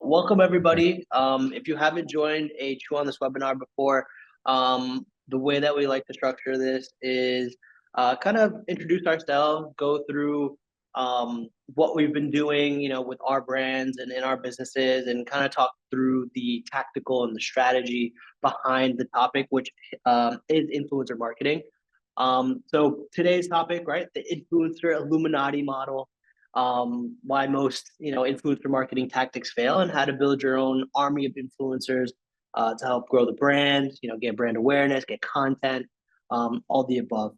Welcome everybody. If you haven't joined a Chew on this webinar before, the way that we like to structure this is kind of introduce ourselves, go through what we've been doing, with our brands and in our businesses, and kind of talk through the tactical and the strategy behind the topic, which is influencer marketing. So today's topic, right, the influencer Illuminati model, why most influencer marketing tactics fail, and how to build your own army of influencers to help grow the brand, get brand awareness, get content, all the above.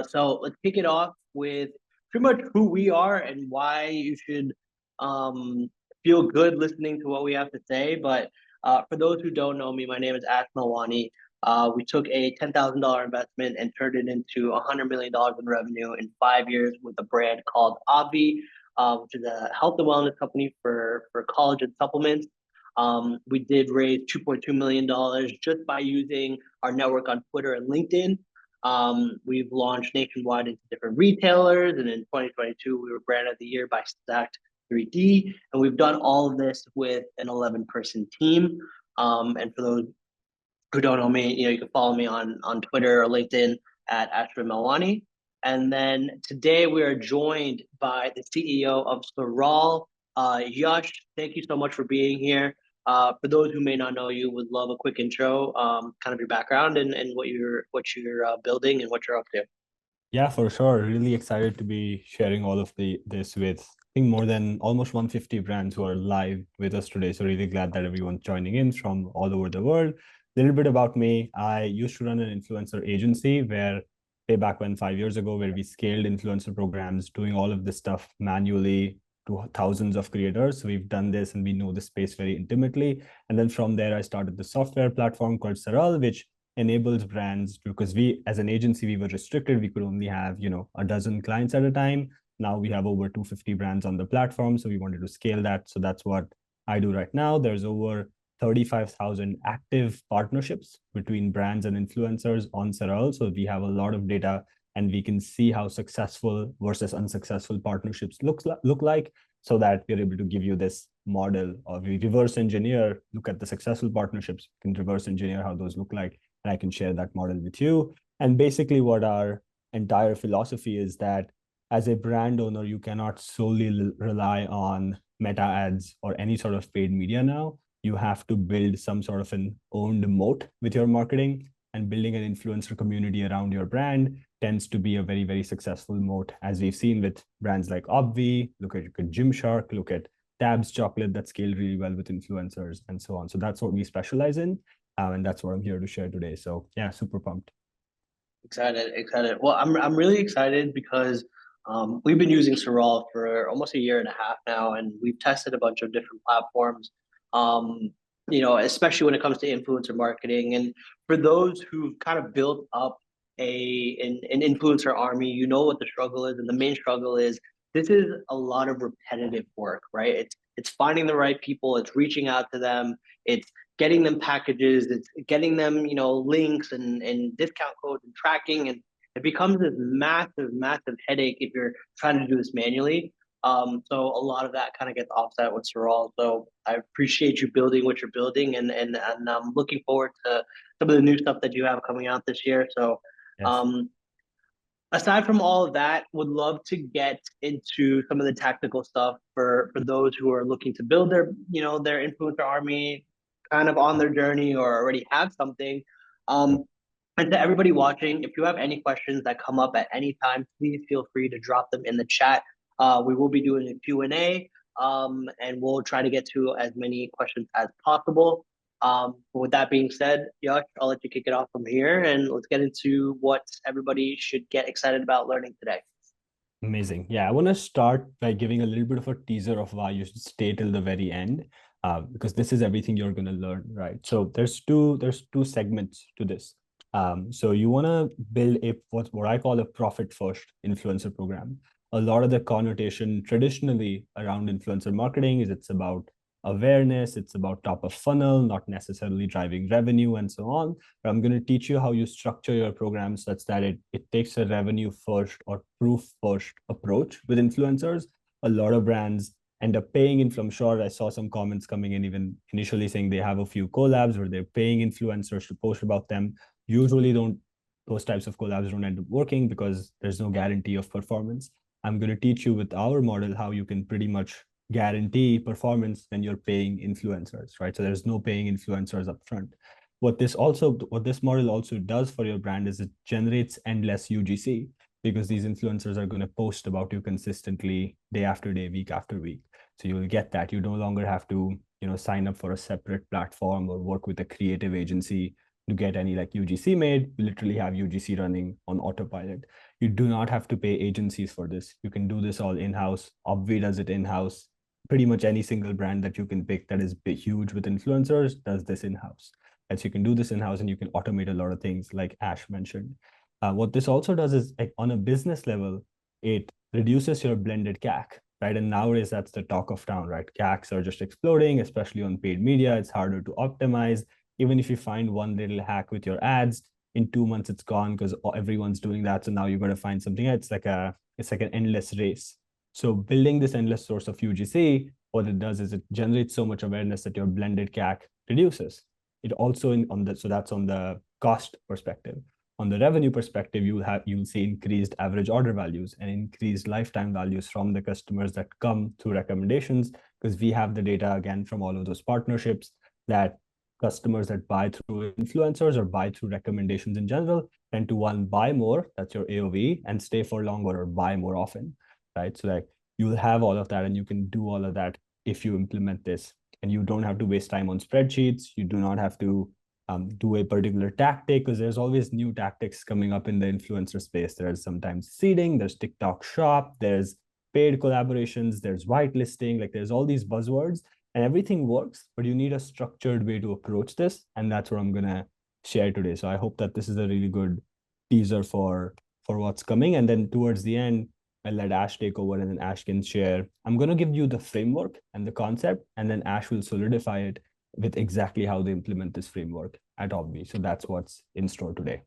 So let's kick it off with pretty much who we are and why you should feel good listening to what we have to say. But for those who don't know me, my name is Ashvin Melwani. We took a $10,000 investment and turned it into $100 million in revenue in 5 years with a brand called Obvi, which is a health and wellness company for collagen supplements. We did raise $2.2 million just by using our network on Twitter and LinkedIn. We've launched nationwide into different retailers, and in 2022, we were Brand of the Year by Stacked 3D, and we've done all of this with an 11-person team. And for those who don't know me, you can follow me on Twitter or LinkedIn at Ashvin Melwani. And then today we are joined by the CEO of Saral, Yash. Thank you so much for being here. For those who may not know you, would love a quick intro, kind of your background and what you're building and what you're up to. Yeah, for sure. Really excited to be sharing all of this with, I think, more than almost 150 brands who are live with us today. So really glad that everyone's joining in from all over the world. A little bit about me. I used to run an influencer agency way back when 5 years ago, where we scaled influencer programs, doing all of this stuff manually to thousands of creators. So we've done this and we know the space very intimately. And then from there, I started the software platform called Saral, which enables brands, because we, as an agency, we were restricted. We could only have, a dozen clients at a time. Now we have over 250 brands on the platform. So we wanted to scale that. So that's what I do right now. There's over 35,000 active partnerships between brands and influencers on Saral. So we have a lot of data and we can see how successful versus unsuccessful partnerships look like, so that we're able to give you this model, or we reverse engineer, look at the successful partnerships, can reverse engineer how those look like, and I can share that model with you. And basically what our entire philosophy is that as a brand owner, you cannot solely rely on meta ads or any sort of paid media now. You have to build some sort of an owned moat with your marketing, and building an influencer community around your brand tends to be a very, very successful moat, as we've seen with brands like Obvi. Look at Gymshark, look at Tabs chocolate that scaled really well with influencers, and so on. So that's what we specialize in, and that's what I'm here to share today. So yeah, super pumped. Excited. Well, I'm really excited because we've been using Saral for almost a year and a half now, and we've tested a bunch of different platforms. Especially when it comes to influencer marketing. And for those who've kind of built up an influencer army, you know what the struggle is, and the main struggle is this is a lot of repetitive work, right? It's finding the right people, it's reaching out to them, it's getting them packages, it's getting them, links and discount codes and tracking, and it becomes this massive headache if you're trying to do this manually. So a lot of that kind of gets offset with Saral. So I appreciate you building what you're building, and I'm looking forward to some of the new stuff that you have coming out this year. So Yes. Aside from all of that, would love to get into some of the tactical stuff for those who are looking to build their influencer army, kind of on their journey or already have something. And to everybody watching, if you have any questions that come up at any time, please feel free to drop them in the chat. We will be doing a Q&A, and we'll try to get to as many questions as possible. With that being said, Yash, I'll let you kick it off from here, and let's get into what everybody should get excited about learning today. Amazing. Yeah, I want to start by giving a little bit of a teaser of why you should stay till the very end, because this is everything you're going to learn, right? So there's two segments to this. So you want to build what I call a profit first influencer program. A lot of the connotation traditionally around influencer marketing is it's about awareness, it's about top of funnel, not necessarily driving revenue and so on. But I'm going to teach you how you structure your program such that it takes a revenue first or proof first approach with influencers. A lot of brands end up paying in. From sure, I saw some comments coming in even initially saying they have a few collabs where they're paying influencers to post about them. Usually those types of collabs don't end up working because there's no guarantee of performance. I'm going to teach you with our model how you can pretty much guarantee performance when you're paying influencers, right? So there's no paying influencers up front. What this model also does for your brand is it generates endless UGC, because these influencers are going to post about you consistently day after day, week after week. So you'll get that. You no longer have to, sign up for a separate platform or work with a creative agency to get any like UGC made. You literally have UGC running on autopilot. You do not have to pay agencies for this. You can do this all in-house. Obvi does it in-house. Pretty much any single brand that you can pick that is big, huge with influencers does this in-house. And so you can do this in-house and you can automate a lot of things like Ash mentioned. What this also does is like on a business level, it reduces your blended CAC, right? And nowadays that's the talk of town, right? CACs are just exploding, especially on paid media. It's harder to optimize. Even if you find one little hack with your ads, in 2 months it's gone because everyone's doing that. So now you've got to find something else. It's like an endless race. So building this endless source of UGC, what it does is it generates so much awareness that your blended CAC reduces. It also so that's on the cost perspective. On the revenue perspective, you'll see increased average order values and increased lifetime values from the customers that come through recommendations, because we have the data again from all of those partnerships that customers that buy through influencers or buy through recommendations in general tend to buy more, that's your AOV, and stay for longer or buy more often, right? So like you'll have all of that and you can do all of that if you implement this, and you don't have to waste time on spreadsheets. You do not have to do a particular tactic, because there's always new tactics coming up in the influencer space. There's sometimes seeding, there's TikTok shop, there's paid collaborations, there's whitelisting, like there's all these buzzwords and everything works, but you need a structured way to approach this. And that's what I'm going to share today. So I hope that this is a really good teaser for what's coming. And then towards the end, I'll let Ash take over and then Ash can share. I'm going to give you the framework and the concept, and then Ash will solidify it with exactly how they implement this framework at Obvi. So that's what's in store today.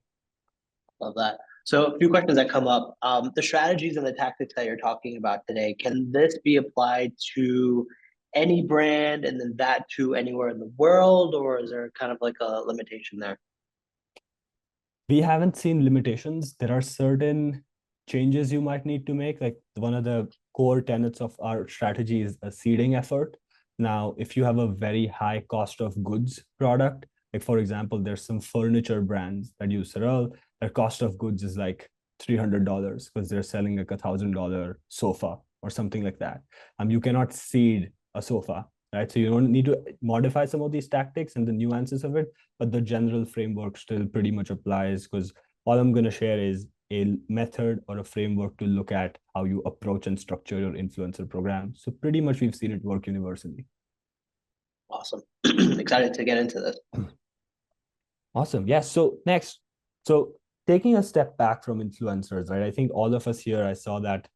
Love that. So a few questions that come up. The strategies and the tactics that you're talking about today, can this be applied to any brand and then that to anywhere in the world, or is there kind of like a limitation there? We haven't seen limitations. There are certain changes you might need to make. Like one of the core tenets of our strategy is a seeding effort. Now, if you have a very high cost of goods product, like for example, there's some furniture brands that use Saral, their cost of goods is like $300 because they're selling like $1,000 sofa or something like that. You cannot seed a sofa, right? So you don't need to modify some of these tactics and the nuances of it, but the general framework still pretty much applies, because all I'm going to share is a method or a framework to look at how you approach and structure your influencer program. So pretty much we've seen it work universally. Awesome. Excited to get into this. Awesome. Yes. So next, so taking a step back from influencers, right? I think all of us here, I saw that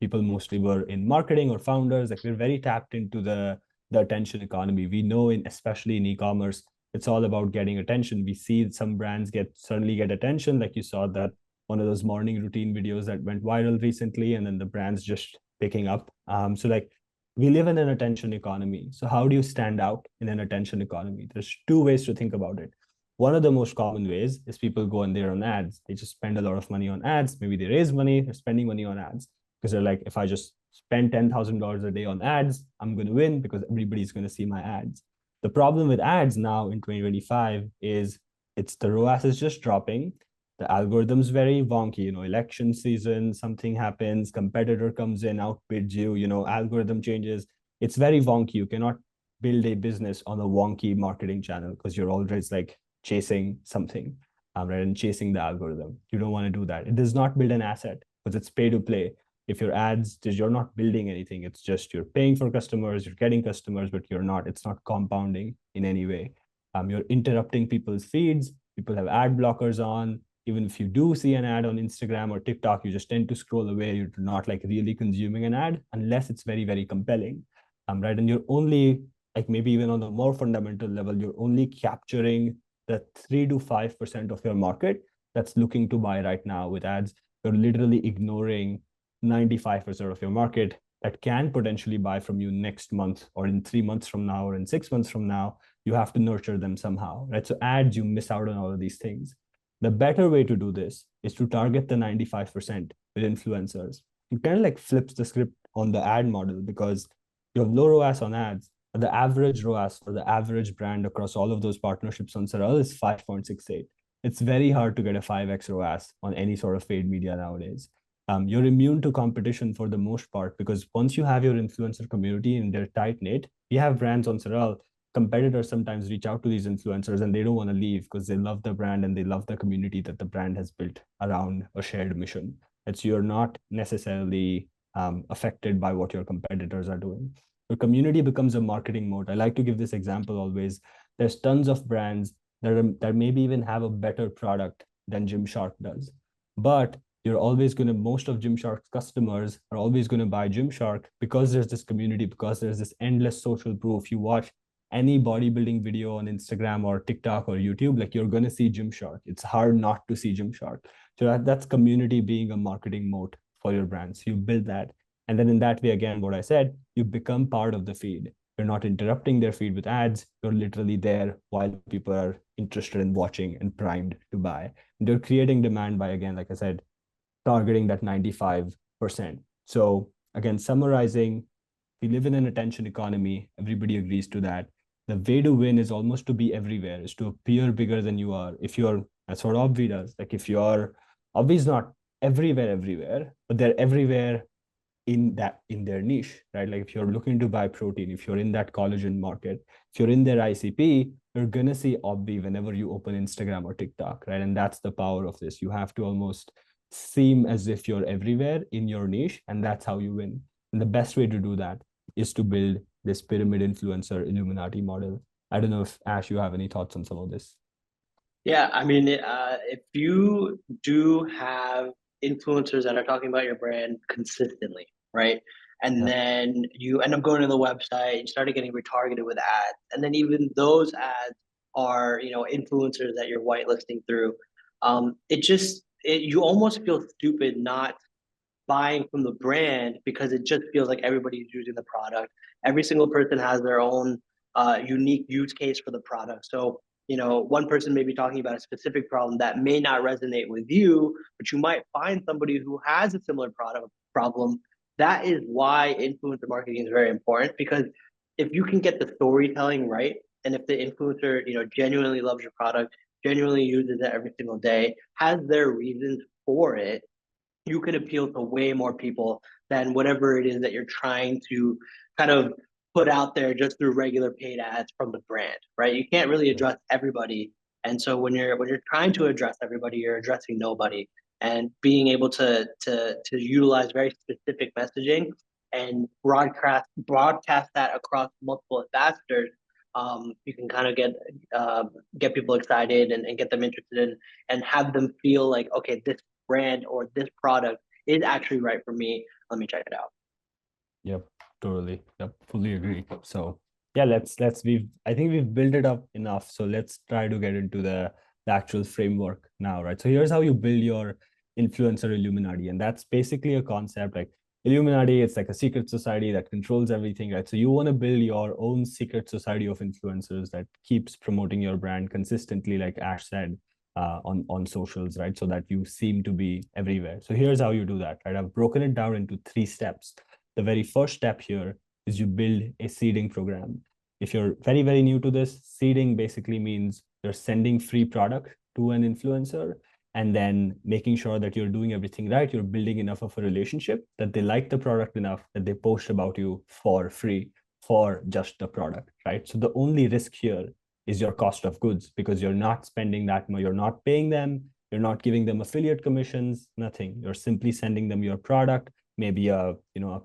people mostly were in marketing or founders. Like we're very tapped into the attention economy. We know especially in e-commerce, it's all about getting attention. We see some brands certainly get attention. Like you saw that one of those morning routine videos that went viral recently, and then the brands just picking up. So like we live in an attention economy. So how do you stand out in an attention economy? There's two ways to think about it. One of the most common ways is people go on their own ads. They just spend a lot of money on ads. Maybe they raise money, they're spending money on ads because they're like, if I just spend $10,000 a day on ads, I'm going to win because everybody's going to see my ads. The problem with ads now in 2025 is the ROAS is just dropping. The algorithm's very wonky, election season, something happens, competitor comes in, outbids you, algorithm changes. It's very wonky. You cannot build a business on a wonky marketing channel because you're always like chasing something, right? And chasing the algorithm. You don't want to do that. It does not build an asset because it's pay to play. If your ads, you're not building anything. It's just you're paying for customers, you're getting customers, but it's not compounding in any way. You're interrupting people's feeds. People have ad blockers on. Even if you do see an ad on Instagram or TikTok, you just tend to scroll away. You're not like really consuming an ad unless it's very, very compelling, right? And you're only like maybe even on a more fundamental level, you're only capturing the 3 to 5% of your market that's looking to buy right now with ads. You're literally ignoring 95% of your market that can potentially buy from you next month or in 3 months from now or in 6 months from now, you have to nurture them somehow, right? So ads, you miss out on all of these things. The better way to do this is to target the 95% with influencers. It kind of like flips the script on the ad model because you have low ROAS on ads, but the average ROAS for the average brand across all of those partnerships on Saral is 5.68. It's very hard to get a 5x ROAS on any sort of paid media nowadays. You're immune to competition for the most part because once you have your influencer community and they're tight knit, we have brands on Saral. Competitors sometimes reach out to these influencers and they don't want to leave because they love the brand and they love the community that the brand has built around a shared mission. It's you're not necessarily affected by what your competitors are doing. Your community becomes a marketing moat. I like to give this example always. There's tons of brands that maybe even have a better product than Gymshark does, but you're always going to, most of Gymshark's customers are always going to buy Gymshark because there's this community, because there's this endless social proof. You watch any bodybuilding video on Instagram or TikTok or YouTube, like you're going to see Gymshark. It's hard not to see Gymshark. So that's community being a marketing moat for your brand. So you build that. And then in that way, again, what I said, you become part of the feed. You're not interrupting their feed with ads. You're literally there while people are interested in watching and primed to buy. And you're creating demand by, again, like I said, targeting that 95%. So again, summarizing, we live in an attention economy. Everybody agrees to that. The way to win is almost to be everywhere, is to appear bigger than you are. If you're, that's what Obvi does. Like if you're, Obvi is not everywhere, but they're everywhere in their niche, right? Like if you're looking to buy protein, if you're in that collagen market, if you're in their ICP, you're gonna see Obvi whenever you open Instagram or TikTok, right? And that's the power of this. You have to almost seem as if you're everywhere in your niche, and that's how you win. And the best way to do that is to build this pyramid influencer Illuminati model. I don't know if Ash, you have any thoughts on some of this. Yeah, I mean, if you do have influencers that are talking about your brand consistently, right? And Yeah. then you end up going to the website, you started getting retargeted with ads, and then even those ads are, influencers that you're whitelisting through. You almost feel stupid not buying from the brand because it just feels like everybody's using the product. Every single person has their own unique use case for the product. So, one person may be talking about a specific problem that may not resonate with you, but you might find somebody who has a similar product problem. That is why influencer marketing is very important because if you can get the storytelling right, and if the influencer, genuinely loves your product, genuinely uses it every single day, has their reasons for it, you can appeal to way more people than whatever it is that you're trying to kind of put out there just through regular paid ads from the brand, right? You can't really address everybody. And so when you're trying to address everybody, you're addressing nobody. And being able to utilize very specific messaging and broadcast that across multiple ambassadors, you can kind of get people excited and get them interested in and have them feel like, okay, this brand or this product is actually right for me. Let me check it out. Yep, totally. Yep, fully agree. So yeah, let's we've I think we've built it up enough. So let's try to get into the actual framework now, right? So here's how you build your influencer Illuminati. And that's basically a concept like Illuminati, it's like a secret society that controls everything, right? So you want to build your own secret society of influencers that keeps promoting your brand consistently, like Ash said, on socials, right? So that you seem to be everywhere. So here's how you do that, right? I've broken it down into 3 steps. The very first step here is you build a seeding program. If you're very, very new to this, seeding basically means you're sending free product to an influencer and then making sure that you're doing everything right. You're building enough of a relationship that they like the product enough that they post about you for free for just the product, right? So the only risk here is your cost of goods because you're not spending that much, you're not paying them, you're not giving them affiliate commissions, nothing. You're simply sending them your product, maybe a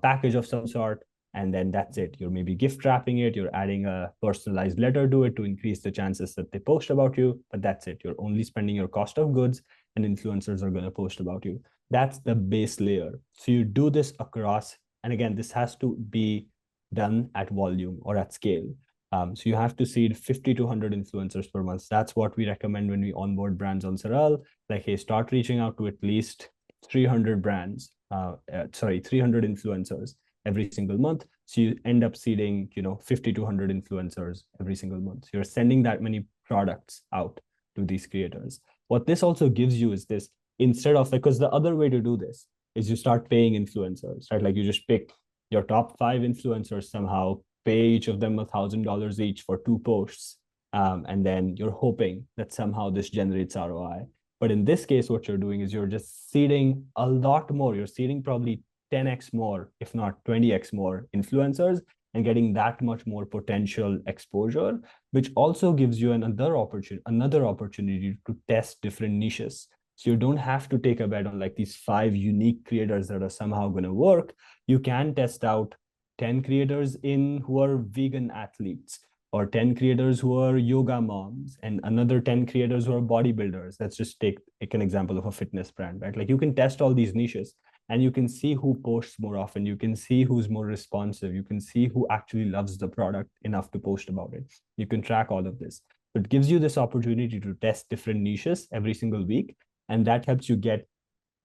package of some sort, and then that's it. You're maybe gift wrapping it, you're adding a personalized letter to it to increase the chances that they post about you, but that's it. You're only spending your cost of goods and influencers are going to post about you. That's the base layer. So you do this across, and again, this has to be done at volume or at scale. So you have to seed 50 to 100 influencers per month. That's what we recommend when we onboard brands on Saral. Like, hey, start reaching out to at least 300 brands, 300 influencers. every single month. So you end up seeding, 50 to 100 influencers every single month. So you're sending that many products out to these creators. What this also gives you is this, instead of, because the other way to do this is you start paying influencers, right? Like you just pick your top 5 influencers somehow, pay each of them $1,000 each for 2 posts. And then you're hoping that somehow this generates ROI. But in this case, what you're doing is you're just seeding a lot more. You're seeding probably 10x more, if not 20x more influencers, and getting that much more potential exposure, which also gives you another opportunity to test different niches. So you don't have to take a bet on like these 5 unique creators that are somehow going to work. You can test out 10 creators who are vegan athletes, or 10 creators who are yoga moms, and another 10 creators who are bodybuilders. Let's just take an example of a fitness brand, right? Like you can test all these niches and you can see who posts more often. You can see who's more responsive. You can see who actually loves the product enough to post about it. You can track all of this. So it gives you this opportunity to test different niches every single week. And that helps you get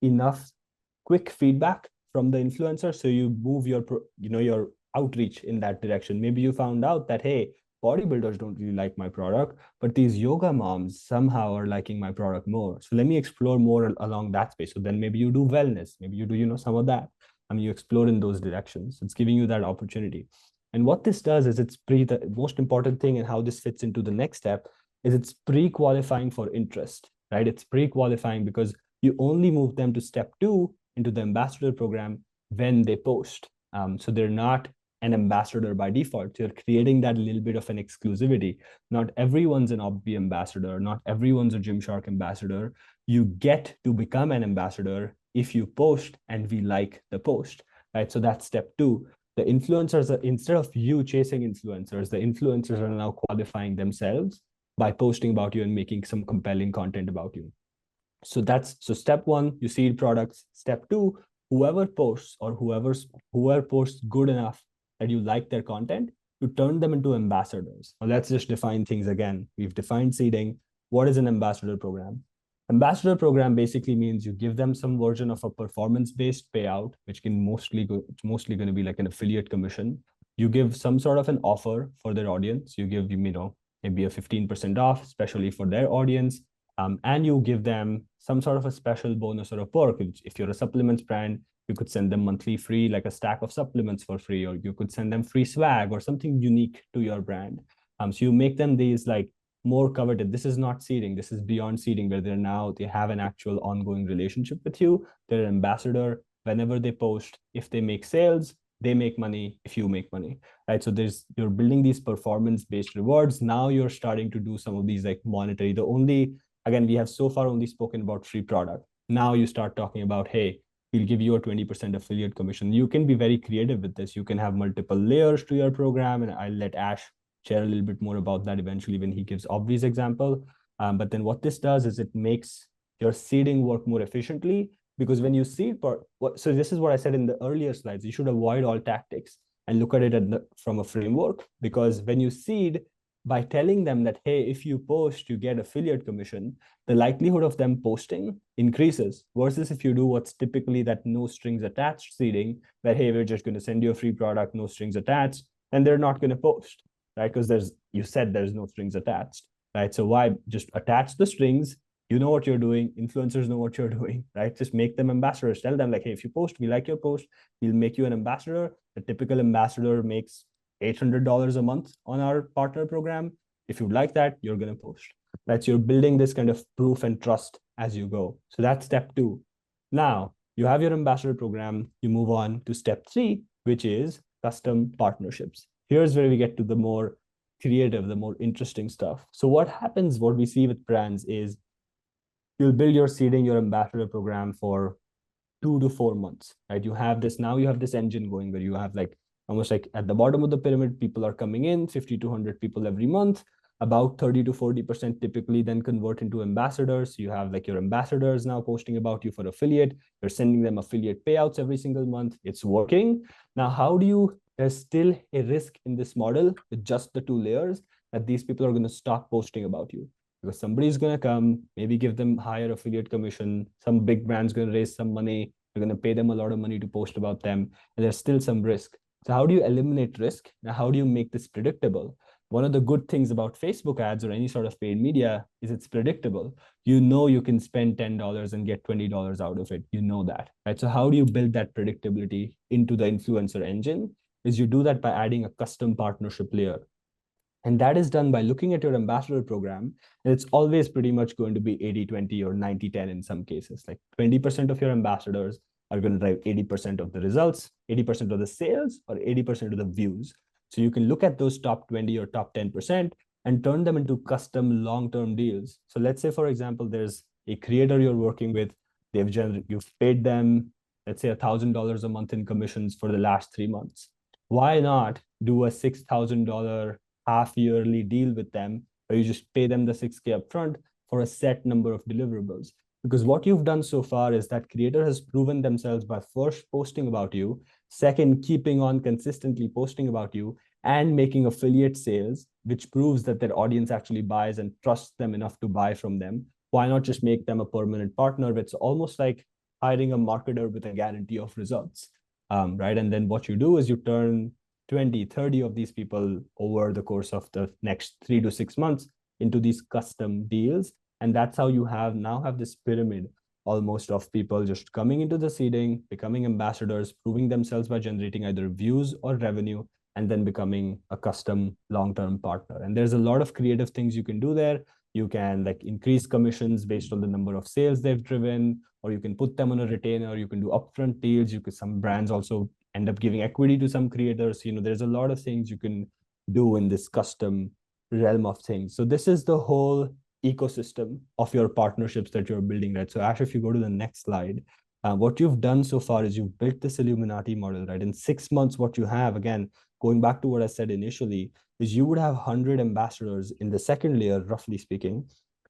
enough quick feedback from the influencer. So you move your outreach in that direction. Maybe you found out that, hey, bodybuilders don't really like my product, but these yoga moms somehow are liking my product more. So let me explore more along that space. So then maybe you do wellness, maybe you do, some of that. I mean, you explore in those directions. It's giving you that opportunity. And what this does is the most important thing, and how this fits into the next step is it's pre-qualifying for interest, right? It's pre-qualifying because you only move them to step 2 into the ambassador program when they post. So they're not an ambassador by default. You're creating that little bit of an exclusivity. Not everyone's an Obvi ambassador. Not everyone's a Gymshark ambassador. You get to become an ambassador if you post and we like the post, right? So that's step 2. The influencers, instead of you chasing influencers, the influencers are now qualifying themselves by posting about you and making some compelling content about you. So step 1, you seed products. Step 2, whoever posts or whoever posts good enough that you like their content, you turn them into ambassadors. Now let's just define things again. We've defined seeding. What is an ambassador program? Ambassador program basically means you give them some version of a performance-based payout, which it's mostly going to be like an affiliate commission. You give some sort of an offer for their audience. You give, maybe a 15% off, especially for their audience. And you give them some sort of a special bonus or a perk. If you're a supplements brand, you could send them monthly free, like a stack of supplements for free, or you could send them free swag or something unique to your brand. So you make them these like more coveted. This is not seeding. This is beyond seeding, where they have an actual ongoing relationship with you. They're an ambassador. Whenever they post, if they make sales, they make money if you make money, right? So you're building these performance-based rewards. Now you're starting to do some of these like monetary. Again, we have so far only spoken about free product. Now you start talking about, hey, we'll give you a 20% affiliate commission. You can be very creative with this. You can have multiple layers to your program, and I'll let Ash share a little bit more about that eventually when he gives Obvi's example. But then what this does is it makes your seeding work more efficiently, because when you seed so this is what I said in the earlier slides, you should avoid all tactics and look at it from a framework, because when you seed, by telling them that, hey, if you post, you get affiliate commission, the likelihood of them posting increases, versus if you do what's typically that no strings attached seeding, where, hey, we're just going to send you a free product, no strings attached, and they're not going to post, right? Because you said there's no strings attached, right? So why just attach the strings? You know what you're doing. Influencers know what you're doing, right? Just make them ambassadors. Tell them like, hey, if you post, we like your post, we'll make you an ambassador. The typical ambassador makes $800 a month on our partner program. If you like that, you're going to post, right? So you're building this kind of proof and trust as you go. So that's step 2. Now you have your ambassador program. You move on to step 3, which is custom partnerships. Here's where we get to the more creative, the more interesting stuff. So what we see with brands is you'll build your seeding, your ambassador program for 2 to 4 months, right? You have this engine going where you have like almost like at the bottom of the pyramid, people are coming in, 50 to 100 people every month. About 30 to 40% typically then convert into ambassadors. So you have like your ambassadors now posting about you for affiliate. You're sending them affiliate payouts every single month. It's working. Now, there's still a risk in this model with just the 2 layers, that these people are going to stop posting about you, because somebody's going to come, maybe give them higher affiliate commission. Some big brand's going to raise some money. You're going to pay them a lot of money to post about them. And there's still some risk. So how do you eliminate risk? Now, how do you make this predictable? One of the good things about Facebook ads or any sort of paid media is it's predictable. You know you can spend $10 and get $20 out of it. You know that, right? So how do you build that predictability into the influencer engine? Is you do that by adding a custom partnership layer. And that is done by looking at your ambassador program. And it's always pretty much going to be 80-20 or 90-10 in some cases. Like 20% of your ambassadors are going to drive 80% of the results, 80% of the sales, or 80% of the views. So you can look at those top 20 or top 10% and turn them into custom long-term deals. So let's say, for example, there's a creator you're working with, you've paid them, let's say $1,000 a month in commissions for the last 3 months. Why not do a $6,000 half yearly deal with them where you just pay them the 6K upfront for a set number of deliverables? Because what you've done so far is that creator has proven themselves by first posting about you, second, keeping on consistently posting about you, and making affiliate sales, which proves that their audience actually buys and trusts them enough to buy from them. Why not just make them a permanent partner? It's almost like hiring a marketer with a guarantee of results, right? And then what you do is you turn 20, 30 of these people over the course of the next 3 to 6 months into these custom deals. And that's how you now have this pyramid almost of people just coming into the seeding, becoming ambassadors, proving themselves by generating either views or revenue, and then becoming a custom long-term partner. And there's a lot of creative things you can do there. You can like increase commissions based on the number of sales they've driven, or you can put them on a retainer. You can do upfront deals. Some brands also end up giving equity to some creators. There's a lot of things you can do in this custom realm of things. So this is the whole ecosystem of your partnerships that you're building, right? So Ash, if you go to the next slide, what you've done so far is you've built this Illuminati model, right? In 6 months, what you have, again, going back to what I said initially, is you would have 100 ambassadors in the second layer, roughly speaking,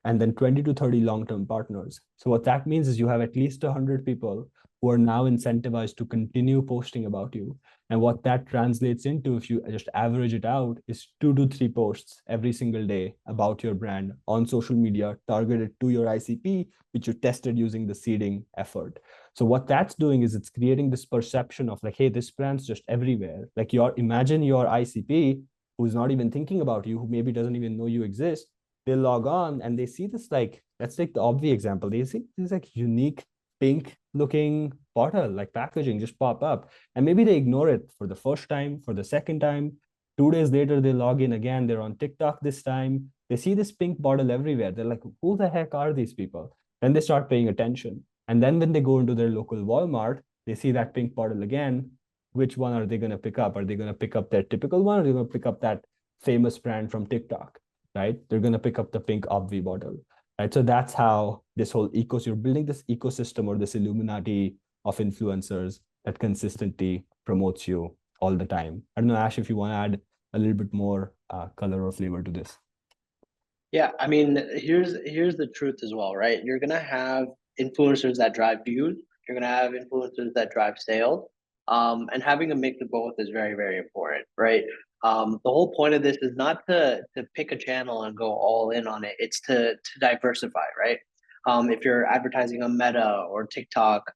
and then 20 to 30 long-term partners. So what that means is you have at least 100 people who are now incentivized to continue posting about you. And what that translates into, if you just average it out, is 2 to 3 posts every single day about your brand on social media targeted to your ICP, which you tested using the seeding effort. So what that's doing is it's creating this perception of like, hey, this brand's just everywhere. Like imagine your ICP who's not even thinking about you, who maybe doesn't even know you exist. They log on and they see this, like, let's take the Obvi example. They see this like unique pink looking bottle, like packaging just pop up. And maybe they ignore it for the first time, for the second time. 2 days later, they log in again. They're on TikTok this time. They see this pink bottle everywhere. They're like, who the heck are these people? Then they start paying attention. And then when they go into their local Walmart, they see that pink bottle again. Which one are they going to pick up? Are they going to pick up their typical one, or are they going to pick up that famous brand from TikTok? Right? They're going to pick up the pink Obvi bottle. Right? So that's how this whole you're building this ecosystem or this Illuminati of influencers that consistently promotes you all the time. I don't know, Ash, if you want to add a little bit more color or flavor to this. Yeah, I mean, here's the truth as well, right? You're gonna have influencers that drive views. You're gonna have influencers that drive sales. And having a mix of both is very, very important, right? The whole point of this is not to pick a channel and go all in on it. It's to diversify, right? If you're advertising on Meta or TikTok,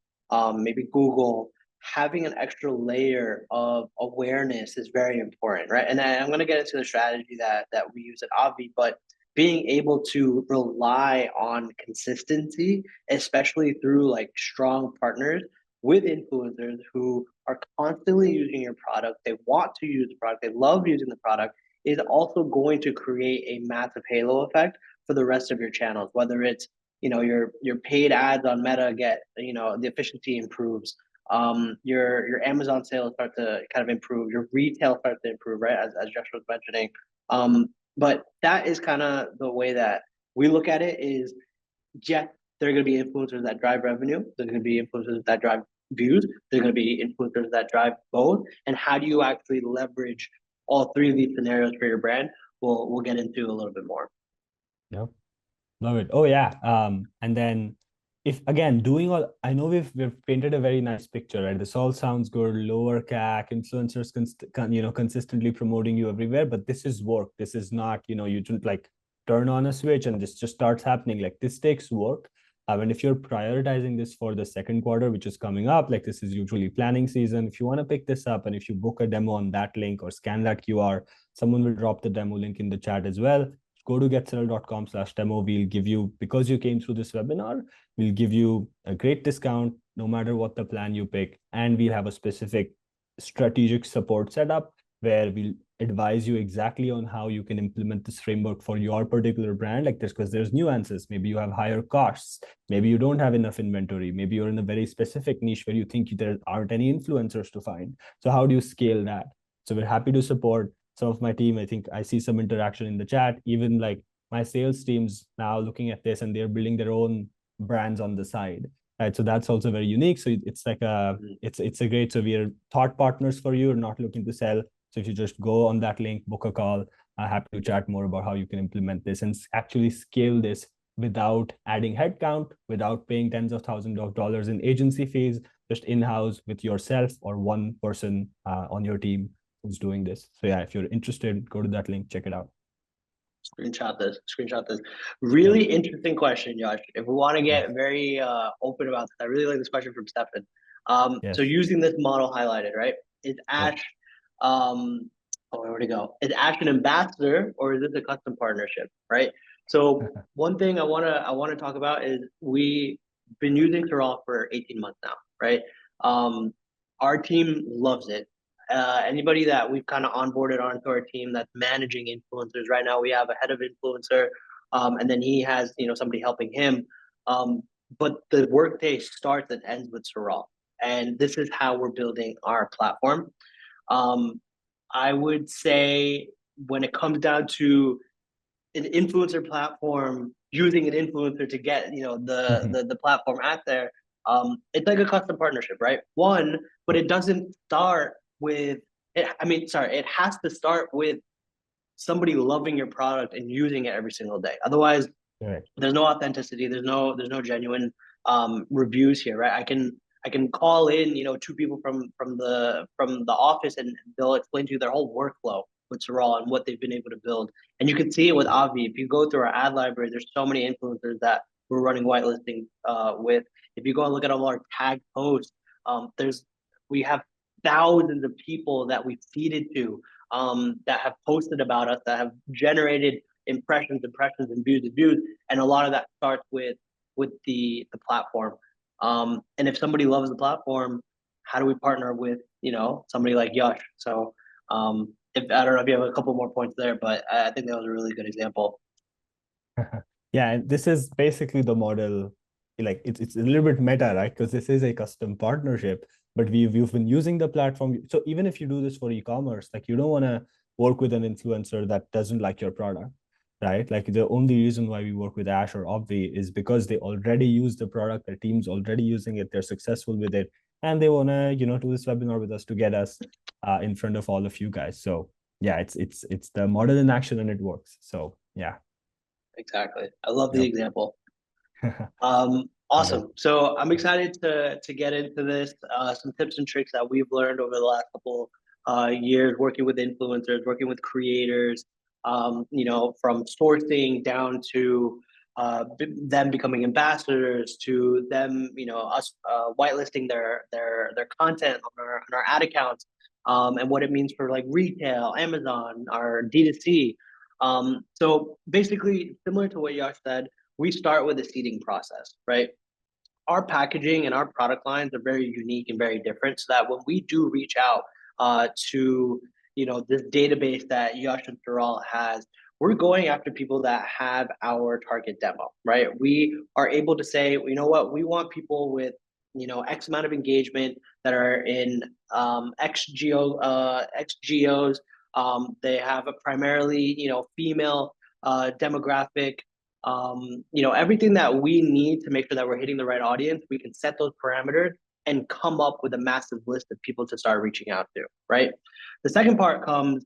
maybe Google, having an extra layer of awareness is very important, right? And I'm gonna get into the strategy that we use at Obvi, but being able to rely on consistency, especially through like strong partners with influencers who are constantly using your product, they want to use the product, they love using the product, is also going to create a massive halo effect for the rest of your channels. Whether it's your paid ads on Meta get the efficiency improves, your Amazon sales start to kind of improve, your retail starts to improve, right? As Josh was mentioning, but that is kind of the way that we look at it is, yeah, there are going to be influencers that drive revenue. There's going to be influencers that drive views. There's going to be influencers that drive both. And how do you actually leverage all three of these scenarios for your brand? We'll get into a little bit more. Yep. Love it. Oh yeah. And then if again doing all, I know we've painted a very nice picture, right? This all sounds good. Lower CAC, influencers consistently promoting you everywhere, but this is work. This is not, you don't like turn on a switch and this just starts happening. Like this takes work. And if you're prioritizing this for the second quarter, which is coming up, like this is usually planning season, if you want to pick this up and if you book a demo on that link or scan that QR, someone will drop the demo link in the chat as well. Go to getsaral.com/demo. We'll give you, because you came through this webinar, we'll give you a great discount no matter what the plan you pick. And we'll have a specific strategic support setup where we'll advise you exactly on how you can implement this framework for your particular brand, like this, because there's nuances. Maybe you have higher costs, maybe you don't have enough inventory, maybe you're in a very specific niche where you think there aren't any influencers to find. So how do you scale that? So we're happy to support some of my team. I think I see some interaction in the chat, even like my sales teams now looking at this and they're building their own brands on the side. Right, so that's also very unique. So it's like it's a great. So we are thought partners for you. We're not looking to sell. So if you just go on that link, book a call, I'm happy to chat more about how you can implement this and actually scale this without adding headcount, without paying tens of thousands of dollars in agency fees, just in-house with yourself or one person on your team who's doing this. So yeah, if you're interested, go to that link, check it out. Screenshot this. Really interesting question, Josh. If we want to get very open about this, I really like this question from Stefan. So using this model highlighted, right? Is Ash, where to go? Is Ash an ambassador or is this a custom partnership, right? So one thing I wanna talk about is we've been using Saral for 18 months now, right? Our team loves it. Anybody that we've kind of onboarded onto our team that's managing influencers right now, we have a head of influencer, and then he has somebody helping him. But the workday starts and ends with Saral, and this is how we're building our platform. I would say when it comes down to an influencer platform, using an influencer to get the platform out there, it's like a custom partnership, right? But it doesn't start with it. It has to start with somebody loving your product and using it every single day. Otherwise, there's no authenticity. There's no genuine reviews here, right? I can call in two people from the office and they'll explain to you their whole workflow with Saral and what they've been able to build. And you can see it with Obvi. If you go through our ad library, there's so many influencers that we're running whitelisting with. If you go and look at all our tag posts, we have thousands of people that we've seeded to that have posted about us, that have generated impressions and views, and a lot of that starts with the platform. And if somebody loves the platform, how do we partner with somebody like Yash? So if I don't know if you have a couple more points there, but I think that was a really good example. Yeah, and this is basically the model. Like it's a little bit meta, right? Because this is a custom partnership, but we've been using the platform. So even if you do this for e-commerce, like you don't want to work with an influencer that doesn't like your product, right? Like the only reason why we work with Ash or Obvi is because they already use the product, their team's already using it, they're successful with it, and they want to do this webinar with us to get us in front of all of you guys. So yeah, it's the model in action and it works. So yeah. Exactly. I love the example. Awesome. So I'm excited to get into this. Some tips and tricks that we've learned over the last couple years working with influencers, working with creators, from sourcing down to them becoming ambassadors, to them, us whitelisting their content on our ad accounts, and what it means for like retail, Amazon, our D2C. So basically, similar to what Yash said, we start with a seeding process, right? Our packaging and our product lines are very unique and very different, so that when we do reach out to this database that Yash and Saral has, we're going after people that have our target demo, right? We are able to say, you know what, we want people with X amount of engagement that are in X geos. They have a primarily female demographic. Everything that we need to make sure that we're hitting the right audience, we can set those parameters and come up with a massive list of people to start reaching out to, right? The second part comes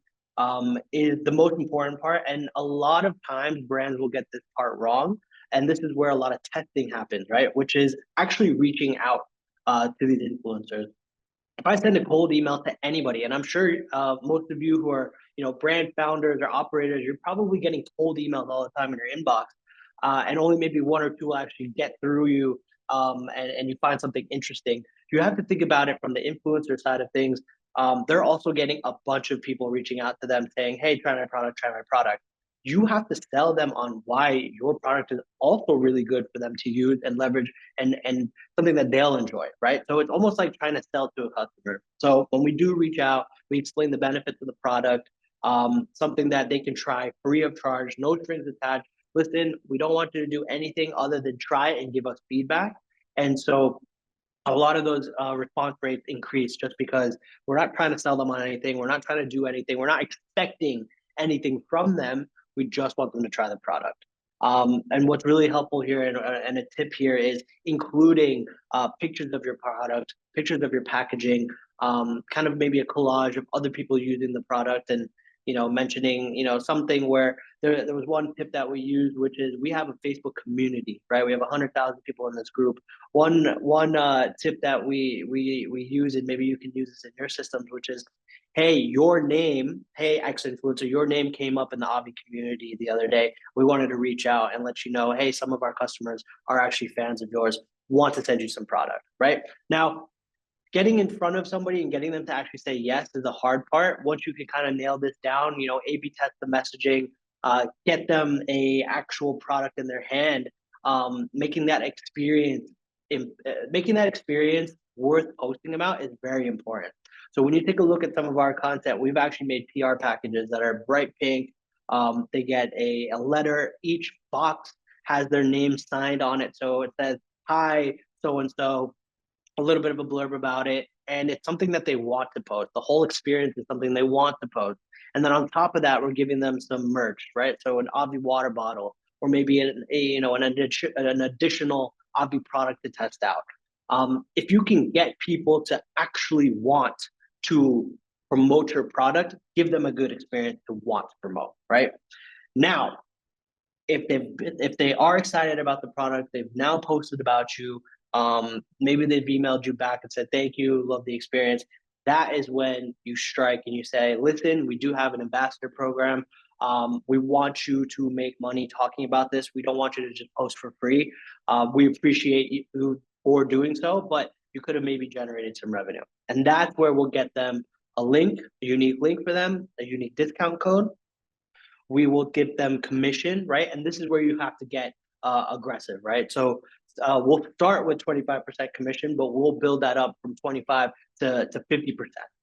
is the most important part, and a lot of times brands will get this part wrong, and this is where a lot of testing happens, right? Which is actually reaching out to these influencers. If I send a cold email to anybody, and I'm sure most of you who are brand founders or operators, you're probably getting cold emails all the time in your inbox. and only maybe one or two will actually get through you, and you find something interesting. You have to think about it from the influencer side of things. They're also getting a bunch of people reaching out to them saying, "Hey, try my product, try my product." You have to sell them on why your product is also really good for them to use and leverage, and something that they'll enjoy, right? So it's almost like trying to sell to a customer. So when we do reach out, we explain the benefits of the product, something that they can try free of charge, no strings attached. Listen, we don't want you to do anything other than try it and give us feedback. And so a lot of those response rates increase just because we're not trying to sell them on anything. We're not trying to do anything. We're not expecting anything from them. We just want them to try the product. And what's really helpful here, and a tip here, is including pictures of your product, pictures of your packaging, kind of maybe a collage of other people using the product, and mentioning something where there was one tip that we used, which is we have a Facebook community, right? We have 100,000 people in this group. One tip that we use, and maybe you can use this in your systems, which is, hey, your name, hey, X influencer, your name came up in the Obvi community the other day. We wanted to reach out and let you know, hey, some of our customers are actually fans of yours, want to send you some product, right? Now, getting in front of somebody and getting them to actually say yes is the hard part. Once you can kind of nail this down, A/B test the messaging, get them a actual product in their hand, making that experience, making that experience worth posting about is very important. So when you take a look at some of our content, we've actually made PR packages that are bright pink. They get a letter. Each box has their name signed on it, so it says, "Hi, so and so," a little bit of a blurb about it, and it's something that they want to post. The whole experience is something they want to post. And then on top of that, we're giving them some merch, right? So an Obvi water bottle, or maybe an additional Obvi product to test out. If you can get people to actually want to promote your product, give them a good experience to want to promote, right? Now, if they are excited about the product, they've now posted about you, maybe they've emailed you back and said thank you, love the experience. That is when you strike and you say, listen, we do have an ambassador program. We want you to make money talking about this. We don't want you to just post for free. We appreciate you for doing so, but you could have maybe generated some revenue. And that's where we'll get them a link, a unique link for them, a unique discount code. We will give them commission, right? And this is where you have to get aggressive, right? So we'll start with 25% commission, but we'll build that up from 25 to 50%,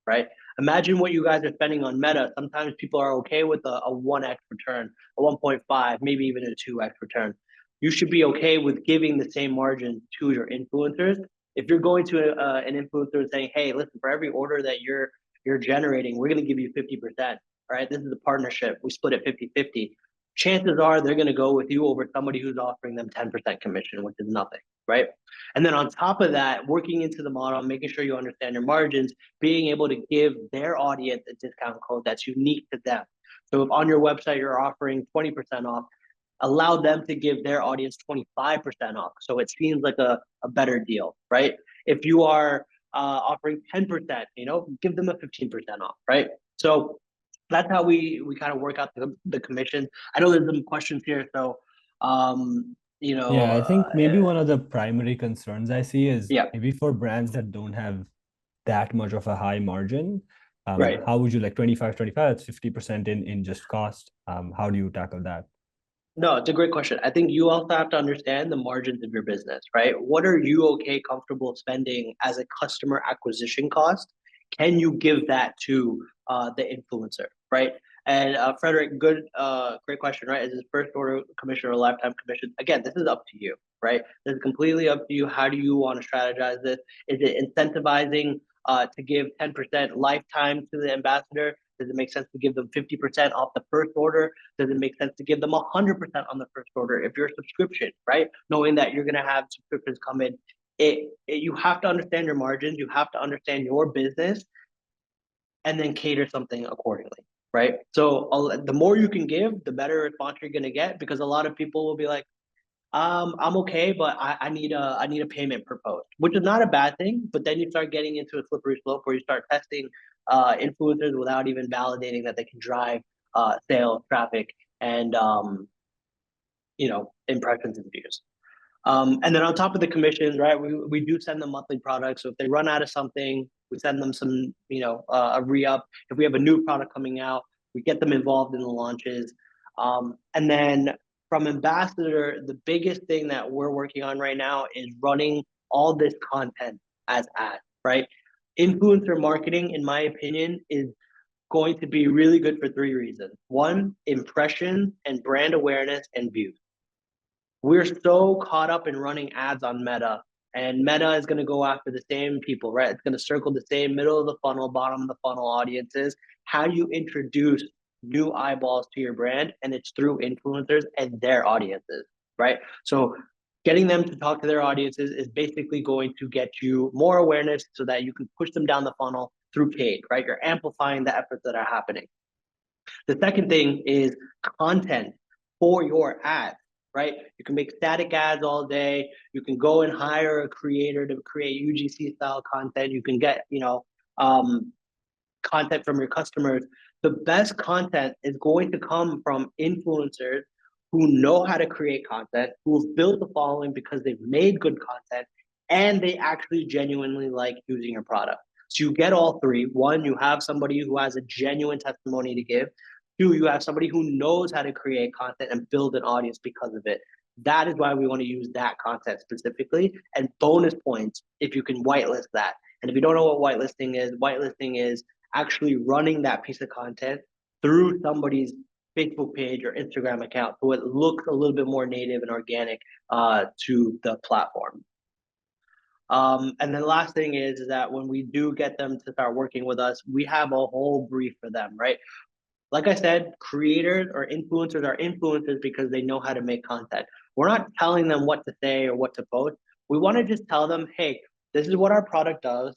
right? Imagine what you guys are spending on Meta. Sometimes people are okay with a 1x return, a 1.5, maybe even a 2x return. You should be okay with giving the same margin to your influencers. If you're going to an influencer and saying, hey, listen, for every order that you're generating, we're going to give you 50%. Right? This is a partnership. We split it 50-50. Chances are they're going to go with you over somebody who's offering them 10% commission, which is nothing, right? And then on top of that, working into the model, making sure you understand your margins, being able to give their audience a discount code that's unique to them. So if on your website you're offering 20% off, allow them to give their audience 25% off. So it seems like a better deal, right? If you are offering 10%, give them a 15% off, right? So that's how we kind of work out the commission. I know there's some questions here, so Yeah, I think maybe one of the primary concerns I see is yeah, maybe for brands that don't have that much of a high margin, right. how would you like 25, that's 50% in just cost. How do you tackle that? No, it's a great question. I think you also have to understand the margins of your business, right? What are you okay, comfortable spending as a customer acquisition cost? Can you give that to the influencer, right? And Frederick, great question, right? Is this first order commission or a lifetime commission? Again, this is up to you, right? This is completely up to you. How do you want to strategize this? Is it incentivizing to give 10% lifetime to the ambassador? Does it make sense to give them 50% off the first order? Does it make sense to give them 100% on the first order if you're a subscription, right? Knowing that you're going to have subscriptions come in. You have to understand your margins. You have to understand your business and then cater something accordingly, right? So the more you can give, the better response you're going to get, because a lot of people will be like, I'm okay, but I need a payment per post, which is not a bad thing. But then you start getting into a slippery slope where you start testing influencers without even validating that they can drive sales, traffic, and impressions and views. And then on top of the commissions, right, we do send them monthly products. So if they run out of something, we send them some, a re-up. If we have a new product coming out, we get them involved in the launches. And then from Ambassador, the biggest thing that we're working on right now is running all this content as ads, right? Influencer marketing, in my opinion, is going to be really good for three reasons. One, impressions and brand awareness and views. We're so caught up in running ads on Meta, and Meta is going to go after the same people, right? It's going to circle the same middle of the funnel, bottom of the funnel audiences. How do you introduce new eyeballs to your brand? And it's through influencers and their audiences, right? So getting them to talk to their audiences is basically going to get you more awareness so that you can push them down the funnel through paid, right? You're amplifying the efforts that are happening. The second thing is content for your ads, right? You can make static ads all day. You can go and hire a creator to create UGC style content. You can get, content from your customers. The best content is going to come from influencers who know how to create content, who've built the following because they've made good content and they actually genuinely like using your product. So you get all three. One, you have somebody who has a genuine testimony to give. Two, you have somebody who knows how to create content and build an audience because of it. That is why we want to use that content specifically. And bonus points if you can whitelist that. And if you don't know what whitelisting is actually running that piece of content through somebody's Facebook page or Instagram account so it looks a little bit more native and organic to the platform. And then the last thing is that when we do get them to start working with us, we have a whole brief for them, right? Like I said, creators or influencers are influencers because they know how to make content. We're not telling them what to say or what to post. We want to just tell them, hey, this is what our product does.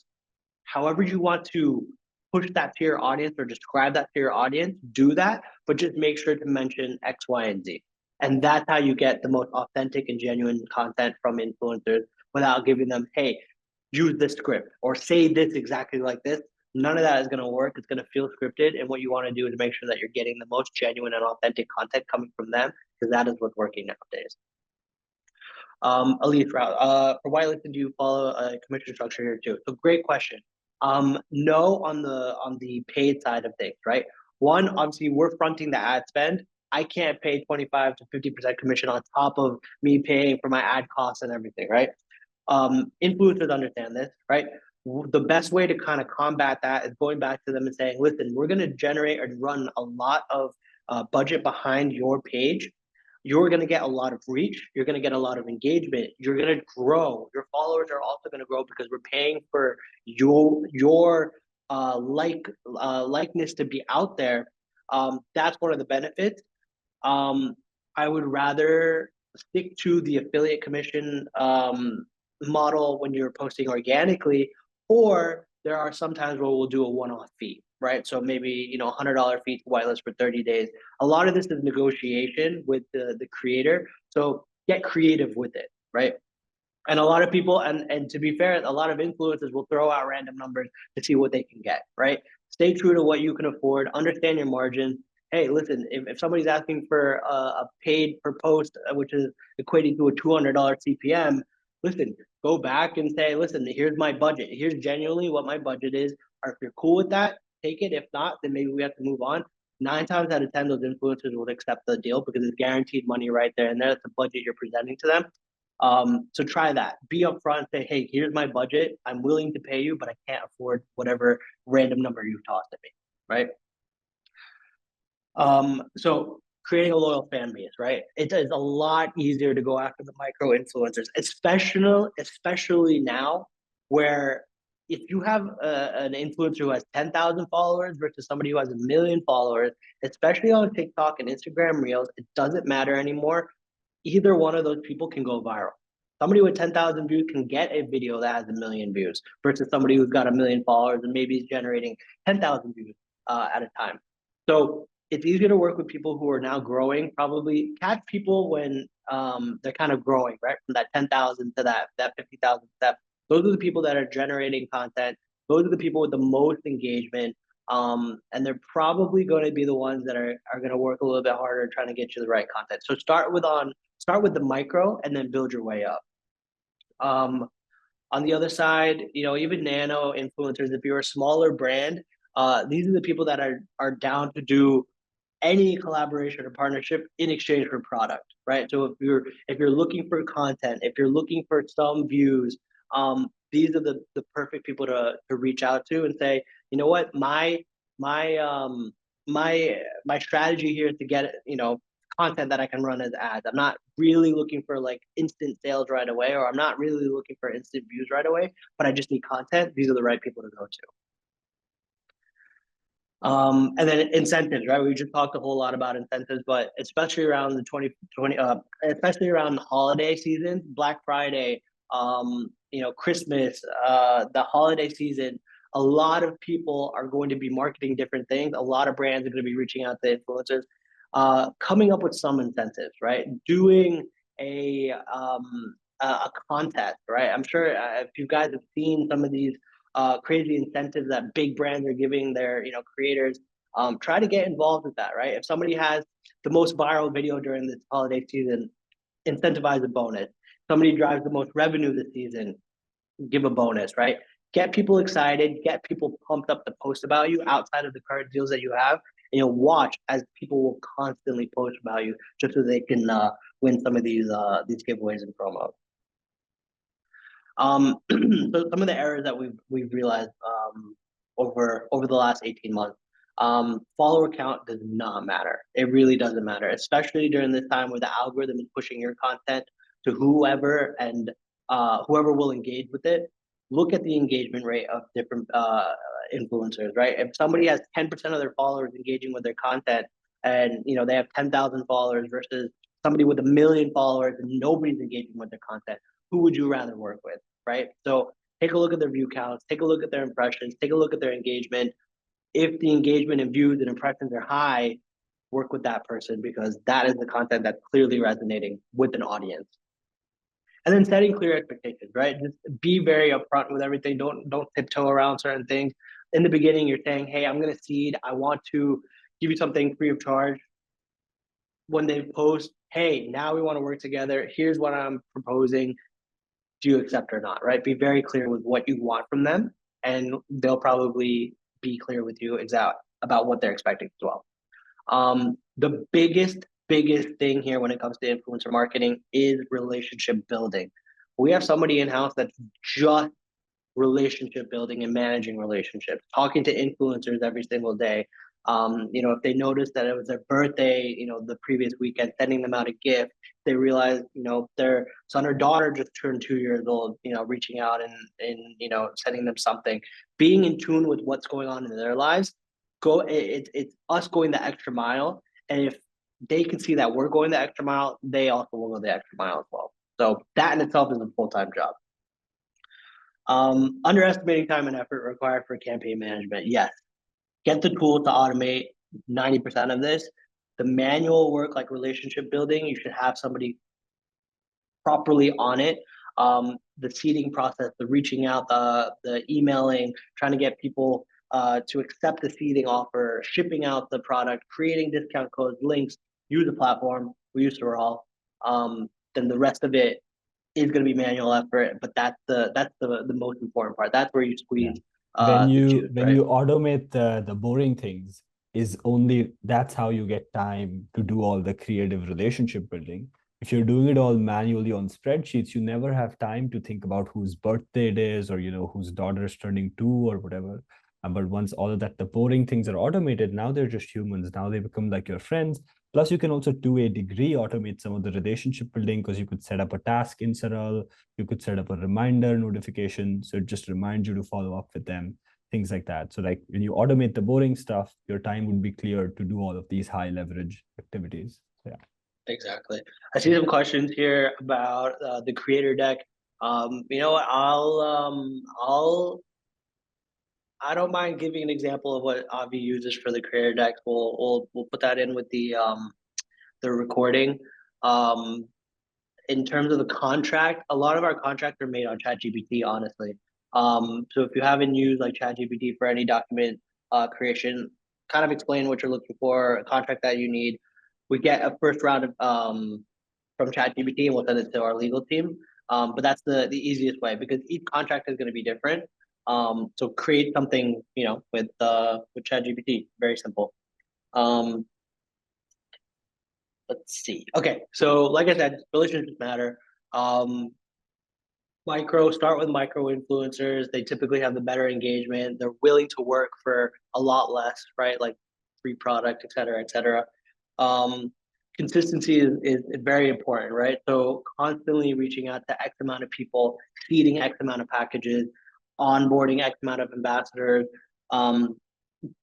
However you want to push that to your audience or describe that to your audience, do that, but just make sure to mention X, Y, and Z. And that's how you get the most authentic and genuine content from influencers without giving them, hey, use this script or say this exactly like this. None of that is going to work. It's going to feel scripted. And what you want to do is make sure that you're getting the most genuine and authentic content coming from them because that is what's working nowadays. Elise, for whitelisting, do you follow a commission structure here too? So great question. No, on the paid side of things, right? One, obviously, we're fronting the ad spend. I can't pay 25 to 50% commission on top of me paying for my ad costs and everything, right? Influencers understand this, right? The best way to kind of combat that is going back to them and saying, listen, we're going to generate and run a lot of budget behind your page. You're going to get a lot of reach. You're going to get a lot of engagement. You're going to grow. Your followers are also going to grow because we're paying for your likeness to be out there. That's one of the benefits. I would rather stick to the affiliate commission model when you're posting organically, or there are some times where we'll do a one-off fee, right? So maybe $100 fee to whitelist for 30 days. A lot of this is negotiation with the creator. So get creative with it, right? And a lot of people, and to be fair, a lot of influencers will throw out random numbers to see what they can get, right? Stay true to what you can afford, understand your margin. Hey, listen, if somebody's asking for a paid per post, which is equating to a $200 CPM, listen, go back and say, listen, here's my budget. Here's genuinely what my budget is. Or if you're cool with that, take it. If not, then maybe we have to move on. 9 times out of 10, those influencers will accept the deal because it's guaranteed money right there and there. It's the budget you're presenting to them. So try that. Be upfront. Say, hey, here's my budget. I'm willing to pay you, but I can't afford whatever random number you've tossed at me, right? So creating a loyal fan base, right? It is a lot easier to go after the micro influencers, especially now, where if you have an influencer who has 10,000 followers versus somebody who has 1 million followers, especially on TikTok and Instagram Reels, it doesn't matter anymore. Either one of those people can go viral. Somebody with 10,000 views can get a video that has 1 million views versus somebody who's got 1 million followers and maybe is generating 10,000 views at a time. So it's easier to work with people who are now growing. Probably catch people when they're kind of growing, right? From that 10,000 to that 50,000 step. Those are the people that are generating content. Those are the people with the most engagement. And they're probably going to be the ones that are going to work a little bit harder trying to get you the right content. So start with the micro and then build your way up. Um, on the other side, even nano influencers, if you're a smaller brand, these are the people that are down to do any collaboration or partnership in exchange for product, right? So if you're looking for content, if you're looking for some views, these are the perfect people to reach out to and say, you know what, my my strategy here is to get content that I can run as ads. I'm not really looking for like instant sales right away, or I'm not really looking for instant views right away, but I just need content. These are the right people to go to. And then incentives, right? We just talked a whole lot about incentives, but especially around the 2020, especially around the holiday season, Black Friday, Christmas, the holiday season, a lot of people are going to be marketing different things. A lot of brands are going to be reaching out to influencers, coming up with some incentives, right? Doing a contest, right? I'm sure if you guys have seen some of these crazy incentives that big brands are giving their creators. Try to get involved with that, right? If somebody has the most viral video during this holiday season, incentivize a bonus. Somebody drives the most revenue this season, give a bonus, right? Get people excited, get people pumped up to post about you outside of the current deals that you have. And you'll watch as people will constantly post about you just so they can win some of these giveaways and promos. So some of the errors that we've realized over the last 18 months. Follower count does not matter. It really doesn't matter, especially during this time where the algorithm is pushing your content to whoever and whoever will engage with it. Look at the engagement rate of different influencers, right? If somebody has 10% of their followers engaging with their content, and they have 10,000 followers versus somebody with 1 million followers and nobody's engaging with their content, who would you rather work with, right? So take a look at their view counts, take a look at their impressions, take a look at their engagement. If the engagement and views and impressions are high, work with that person because that is the content that's clearly resonating with an audience. And then setting clear expectations, right? Just be very upfront with everything. Don't tiptoe around certain things. In the beginning, you're saying, "Hey, I'm gonna seed. I want to give you something free of charge." When they post, "Hey, now we want to work together. Here's what I'm proposing. Do you accept or not?" Right? Be very clear with what you want from them, and they'll probably be clear with you about what they're expecting as well. The biggest thing here when it comes to influencer marketing is relationship building. We have somebody in house that's just relationship building and managing relationships, talking to influencers every single day. If they notice that it was their birthday, the previous weekend, sending them out a gift, they realize, their son or daughter just turned 2 years old, reaching out and sending them something, being in tune with what's going on in their lives. It's us going the extra mile. And if they can see that we're going the extra mile, they also will go the extra mile as well. So that in itself is a full-time job. Underestimating time and effort required for campaign management. Yes, get the tool to automate 90% of this. The manual work, like relationship building, you should have somebody properly on it. The seeding process, the reaching out, the emailing, trying to get people to accept the seeding offer, shipping out the product, creating discount codes, links, use the platform. We use Saral. Then the rest of it is going to be manual effort, but that's the most important part. That's where you squeeze the juice, when right? you automate the boring things, that's how you get time to do all the creative relationship building. If you're doing it all manually on spreadsheets, you never have time to think about whose birthday it is, or whose daughter is turning 2 or whatever. But once all of that, the boring things are automated, now they're just humans. Now they become like your friends. Plus, you can also, to a degree, automate some of the relationship building because you could set up a task in Saral, you could set up a reminder notification, so it just reminds you to follow up with them, things like that. So like when you automate the boring stuff, your time would be clear to do all of these high leverage activities. So, yeah. Exactly. I see some questions here about the creator deck. You know what? I don't mind giving an example of what Avi uses for the creator deck. We'll put that in with the recording. Um, in terms of the contract, a lot of our contracts are made on ChatGPT, honestly. So if you haven't used like ChatGPT for any document creation, kind of explain what you're looking for, a contract that you need. We get a first round of from ChatGPT, and we'll send it to our legal team. But that's the easiest way because each contract is going to be different. So create something, with ChatGPT. Very simple. Let's see. Okay, so like I said, relationships matter. Um, start with micro influencers. They typically have the better engagement. They're willing to work for a lot less, right? Like free product, et cetera, et cetera. Um, Consistency is very important, right? So constantly reaching out to X amount of people, feeding X amount of packages, onboarding X amount of ambassadors. Um,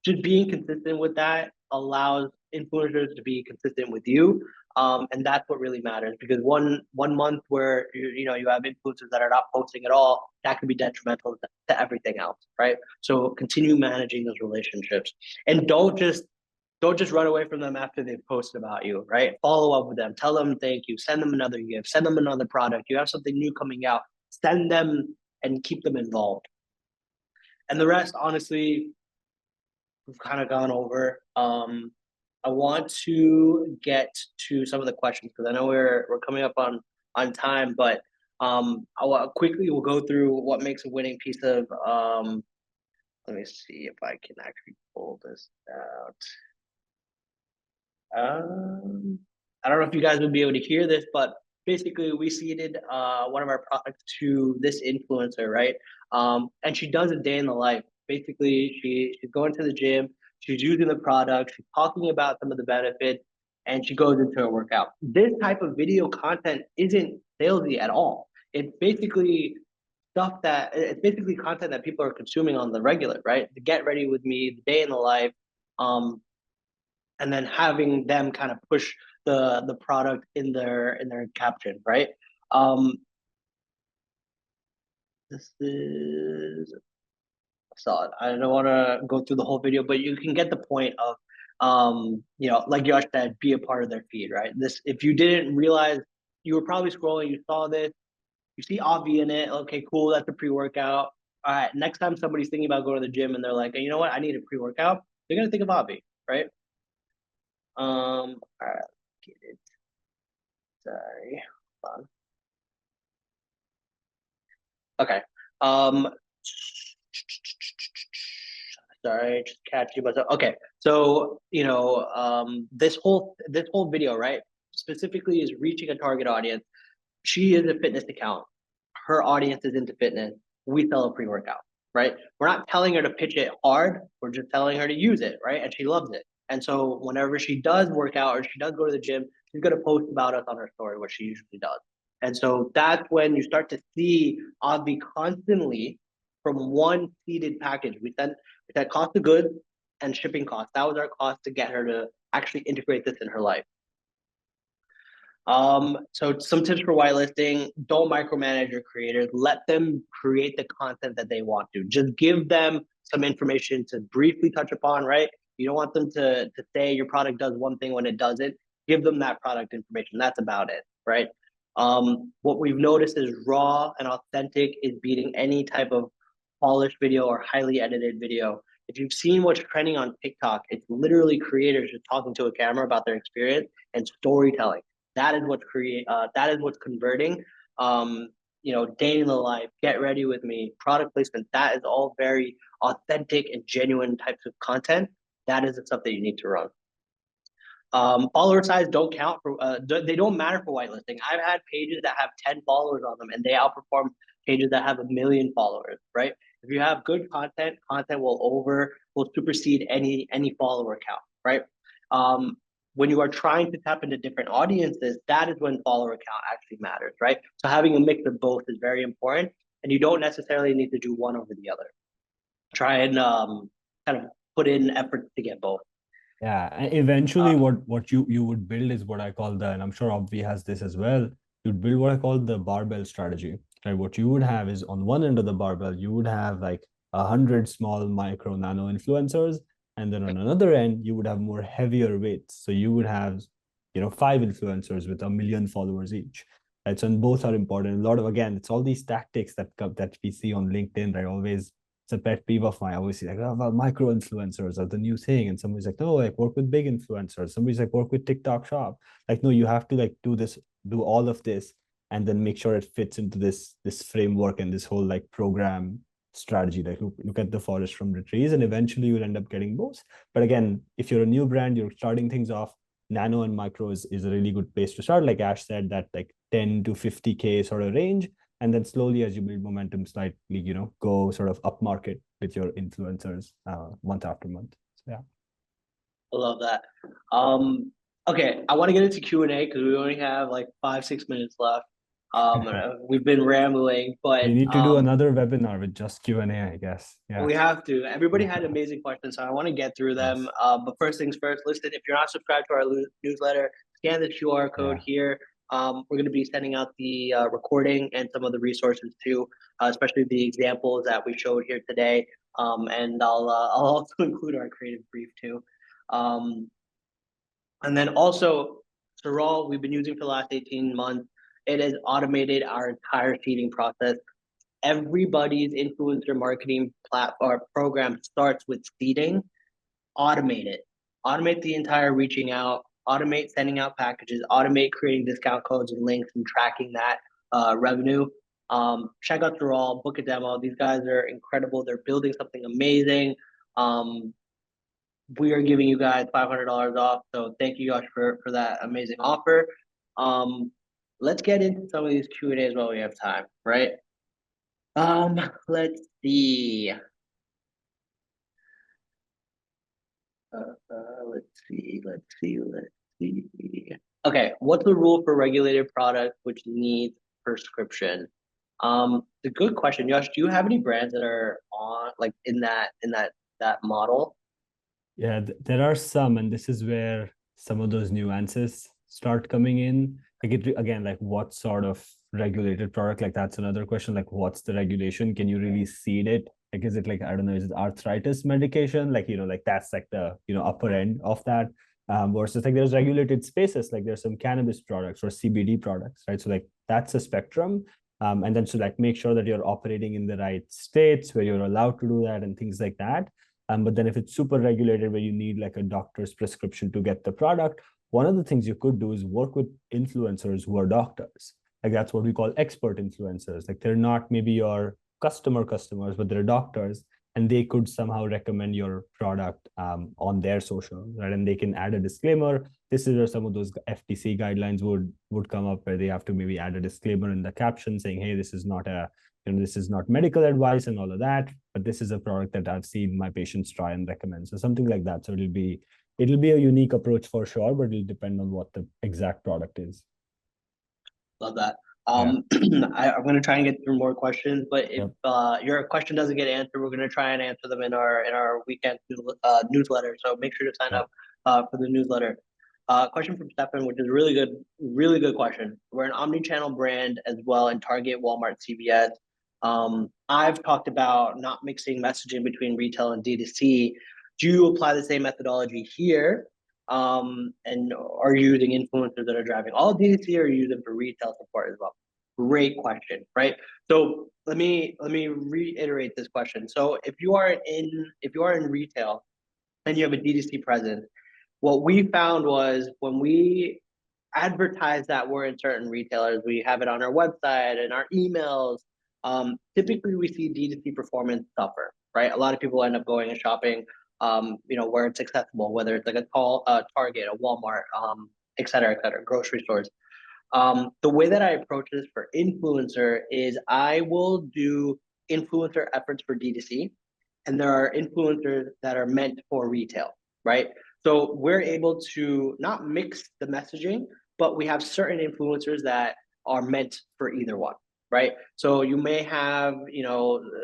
just being consistent with that allows influencers to be consistent with you. And that's what really matters because one month where you have influencers that are not posting at all, that could be detrimental to everything else, right? So continue managing those relationships and don't just run away from them after they've posted about you, right? Follow up with them, tell them thank you, send them another gift, send them another product. You have something new coming out, send them and keep them involved. And the rest, honestly, we've kind of gone over. I want to get to some of the questions because I know we're coming up on time, but quickly we'll go through what makes a winning piece of. Let me see if I can actually pull this out. I don't know if you guys would be able to hear this, but basically we seeded one of our products to this influencer, right? And she does a day in the life. Basically, she's going to the gym, she's using the product, she's talking about some of the benefits, and she goes into a workout. This type of video content isn't salesy at all. It's basically content that people are consuming on the regular, right? The get ready with me, the day in the life. Um, and then having them kind of push the product in their caption, right? Um, this is solid. I don't want to go through the whole video, but you can get the point of like Josh said, be a part of their feed, right? This if you didn't realize you were probably scrolling, you saw this, you see Obvi in it, okay, cool, that's a pre-workout. All right, next time somebody's thinking about going to the gym and they're like, you know what, I need a pre-workout, they're gonna think of Obvi, right? All right, get it. Sorry. Hold on. Okay. Um, sorry, just catching myself. Okay. So, this whole video, right, specifically is reaching a target audience. She is a fitness account. Her audience is into fitness. We sell a pre-workout, right? We're not telling her to pitch it hard. We're just telling her to use it, right? And she loves it. And so whenever she does work out or she does go to the gym, she's gonna post about us on her story, what she usually does. And so that's when you start to see Obvi constantly from one seeded package. We said cost of goods and shipping costs. That was our cost to get her to actually integrate this in her life. So some tips for whitelisting: don't micromanage your creators. Let them create the content that they want to. Just give them some information to briefly touch upon, right? You don't want them to say your product does one thing when it doesn't. Give them that product information. That's about it, right? What we've noticed is raw and authentic is beating any type of polished video or highly edited video. If you've seen what's trending on TikTok, it's literally creators just talking to a camera about their experience and storytelling. That is what's converting. Day in the life, get ready with me, product placement. That is all very authentic and genuine types of content. That is the stuff that you need to run. Follower size don't count for they don't matter for whitelisting. I've had pages that have 10 followers on them and they outperform pages that have 1 million followers, right? If you have good content will supersede any follower count, right? When you are trying to tap into different audiences, that is when follower count actually matters, right? So having a mix of both is very important, and you don't necessarily need to do one over the other. Try and kind of put in effort to get both. Yeah, and eventually what you would build is what I call and I'm sure Obvi has this as well. You'd build what I call the barbell strategy. Right? What you would have is on one end of the barbell, you would have like 100 small micro nano influencers, and then on another end, you would have more heavier weights. So you would have, 5 influencers with 1 million followers each. Right. So and both are important. A lot of again, it's all these tactics that we see on LinkedIn, right? Always it's a pet peeve of mine. I always say like, oh, well, micro influencers are the new thing, and somebody's like, no, like work with big influencers. Somebody's like, work with TikTok Shop. Like, no, you have to like do all of this, and then make sure it fits into this framework and this whole like program strategy. Like look at the forest from the trees, and eventually you'll end up getting both. But again, if you're a new brand, you're starting things off, nano and micro is a really good place to start. Like Ash said, that like 10 to 50K sort of range. And then slowly, as you build momentum, slightly, go sort of up market with your influencers month after month. So, yeah. I love that. Okay, I want to get into Q&A because we only have like 5-6 minutes left. We've been rambling, but We need to do another webinar with just Q&A, I guess. Yeah. we have to. Everybody had amazing questions, so I want to get through them. Yes. But first things first, listen, if you're not subscribed to our newsletter, scan the QR code here. We're going to be sending out the recording and some of the resources too, especially the examples that we showed here today. And I'll also include our creative brief too. And then also, Saral, we've been using for the last 18 months. It has automated our entire seeding process. Everybody's influencer marketing platform program starts with seeding. Automate it. Automate the entire reaching out. Automate sending out packages. Automate creating discount codes and links and tracking that revenue. Check out Saral, book a demo. These guys are incredible. They're building something amazing. We are giving you guys $500 off. So thank you guys for that amazing offer. Let's get into some of these Q&As while we have time, right? Let's see. Let's see. Okay, what's the rule for regulated product which needs prescription? It's a good question. Josh, do you have any brands that are on like in that model? Yeah, there are some, and this is where some of those nuances start coming in. Like again, like what sort of regulated product? Like that's another question. Like what's the regulation? Can you really seed it? Like is it like, I don't know, is it arthritis medication? Like, like that's like the, upper end of that. Versus like there's regulated spaces, like there's some cannabis products or CBD products, right? So like that's a spectrum. And then so like make sure that you're operating in the right states where you're allowed to do that and things like that. But then if it's super regulated where you need like a doctor's prescription to get the product, one of the things you could do is work with influencers who are doctors. Like that's what we call expert influencers. Like they're not maybe your customers, but they're doctors, and they could somehow recommend your product on their social, right? And they can add a disclaimer. This is where some of those FTC guidelines would come up, where they have to maybe add a disclaimer in the caption saying, hey, this is not this is not medical advice and all of that, but this is a product that I've seen my patients try and recommend. So something like that. So it'll be a unique approach for sure, but it'll depend on what the exact product is. Love that. I'm going to try and get through more questions, but if your question doesn't get answered, we're going to try and answer them in our weekend newsletter. So make sure to sign up for the newsletter. Question from Stefan, which is really good question. We're an omni-channel brand as well in Target, Walmart, CVS. I've talked about not mixing messaging between retail and D2C. Do you apply the same methodology here? And are you using influencers that are driving all D2C, or are you using for retail support as well? Great question, right? So let me reiterate this question. So if you are in retail and you have a D2C presence, what we found was when we advertise that we're in certain retailers, we have it on our website and our emails. Typically, we see D2C performance suffer, right? A lot of people end up going and shopping, where it's accessible, whether it's like a Target, a Walmart, et cetera, grocery stores. The way that I approach this for influencer is I will do influencer efforts for D2C, and there are influencers that are meant for retail, right? So we're able to not mix the messaging, but we have certain influencers that are meant for either one, right? So you may have,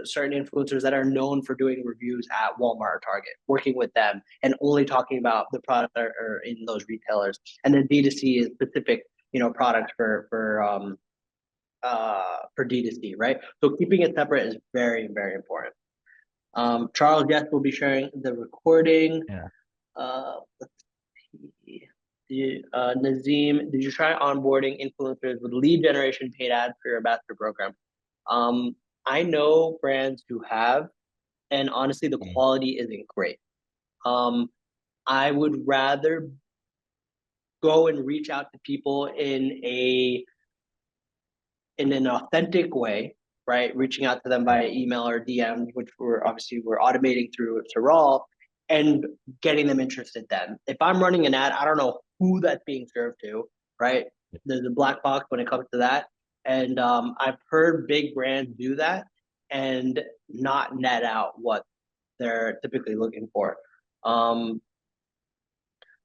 certain influencers that are known for doing reviews at Walmart or Target, working with them and only talking about the products that are in those retailers. And then D2C is specific, products for D2C, right? So keeping it separate is very, very important. Charles, yes, will be sharing the recording. Yeah. Let's see. Nazim, did you try onboarding influencers with lead generation paid ads for your ambassador program? I know brands who have. and honestly, the Mm. quality isn't great. I would rather go and reach out to people in an authentic way, right? Reaching out to them via email or DM, which we're automating through Saral, and getting them interested then. If I'm running an ad, I don't know who that's being served to, right? There's a black box when it comes to that. And I've heard big brands do that and not net out what they're typically looking for. Um,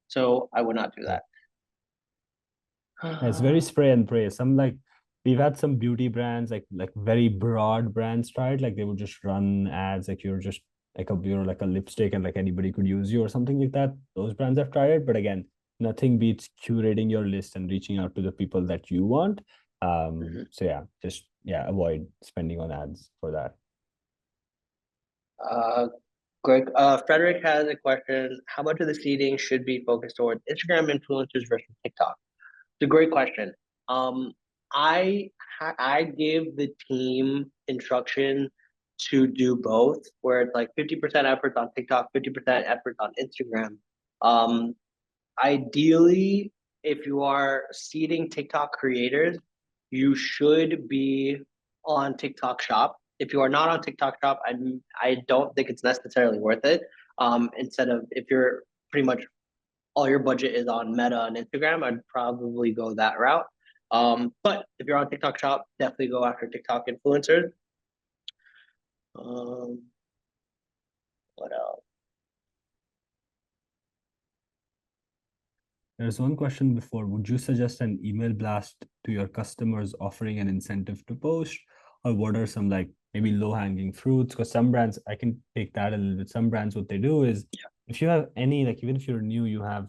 so I would not do Yeah. that. It's very spray and pray. Some like we've had some beauty brands like very broad brands tried. Like they would just run ads like you're just like you're like a lipstick and like anybody could use you or something like that. Those brands have tried it, but again, nothing beats curating your list and reaching out to the people that you want. So yeah, just yeah, avoid spending on ads for that. Uh, Greg, Frederick has a question. How much of the seeding should be focused towards Instagram influencers versus TikTok? It's a great question. Um, I I give the team instruction to do both, where it's like 50% efforts on TikTok, 50% efforts on Instagram. Um, Ideally, if you are seeding TikTok creators, you should be on TikTok Shop. If you are not on TikTok Shop, I don't think it's necessarily worth it. Instead of if you're pretty much all your budget is on Meta and Instagram, I'd probably go that route. But if you're on TikTok Shop, definitely go after TikTok influencers. Um, what else? There's one question before. Would you suggest an email blast to your customers offering an incentive to post? Or what are some like maybe low-hanging fruits? Because some brands, I can take that a little bit. Some brands, what they do is if you have any, like even if you're new, you have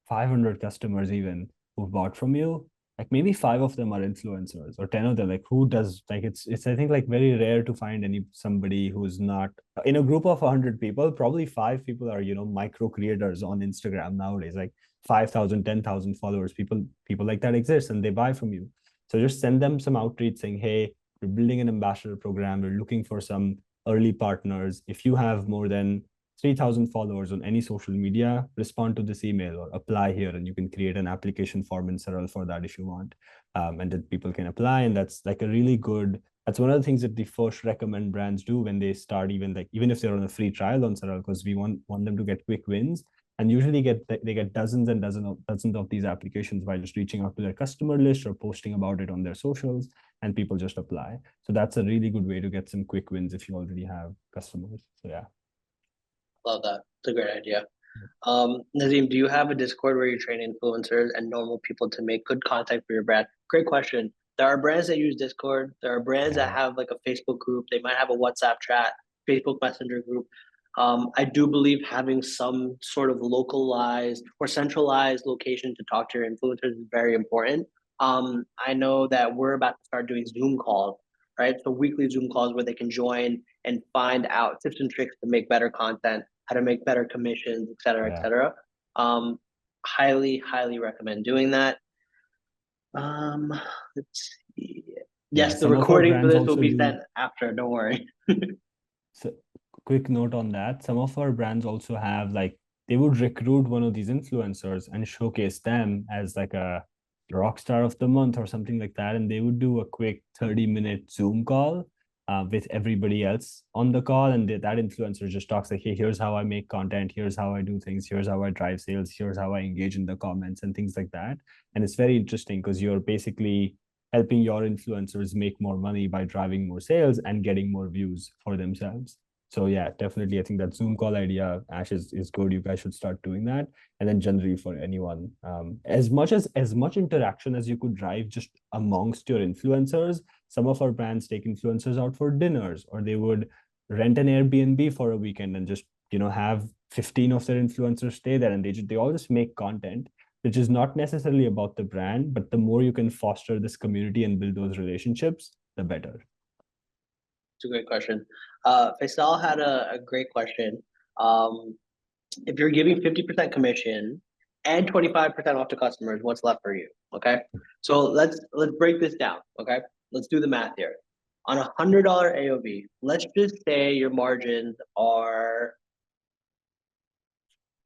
500 customers even who've bought from you, like maybe five of them are influencers or 10 of them. Like who does like it's I think like very rare to find somebody who's not in a group of 100 people. Probably five people are micro creators on Instagram nowadays, like 5,000, 10,000 followers. People like that exist and they buy from you. So just send them some outreach saying, hey, we're building an ambassador program, we're looking for some early partners. If you have more than 3,000 followers on any social media, respond to this email or apply here, and you can create an application form in Saral for that if you want. And then people can apply, and that's like a really good. That's one of the things that the first recommend brands do when they start, even if they're on a free trial on Saral, because we want them to get quick wins. And usually they get dozens and dozens of these applications by just reaching out to their customer list or posting about it on their socials, and people just apply. So that's a really good way to get some quick wins if you already have customers. So yeah. Love that. It's a great idea. Nazim, do you have a Discord where you train influencers and normal people to make good content for your brand? Great question. There are brands that use Discord. There are brands that Yeah. have like a Facebook group. They might have a WhatsApp chat, Facebook Messenger group. I do believe having some sort of localized or centralized location to talk to your influencers is very important. I know that we're about to start doing Zoom calls, right? So weekly Zoom calls where they can join and find out tips and tricks to make better content, how to make better commissions, et cetera, et Yeah. cetera. Um, highly recommend doing that. Um, let's see. Yeah, Yes, the some of our recording for brands this will also be do. sent after. Don't worry. So, quick note on that. Some of our brands also have like they would recruit one of these influencers and showcase them as like a rock star of the month or something like that. And they would do a quick 30-minute Zoom call with everybody else on the call. And that influencer just talks like, hey, here's how I make content. Here's how I do things. Here's how I drive sales. Here's how I engage in the comments and things like that. And it's very interesting because you're basically helping your influencers make more money by driving more sales and getting more views for themselves. So yeah, definitely. I think that Zoom call idea, Ash, is good. You guys should start doing that. And then generally for anyone, as much interaction as you could drive just amongst your influencers. Some of our brands take influencers out for dinners, or they would rent an Airbnb for a weekend and just have 15 of their influencers stay there, and they all just make content which is not necessarily about the brand, but the more you can foster this community and build those relationships, the better. It's a great question. Faisal had a great question. Um, if you're giving 50% commission and 25% off to customers, what's left for you? Okay. So let's break this down. Okay. Let's do the math here. On $100 AOV, let's just say your margins are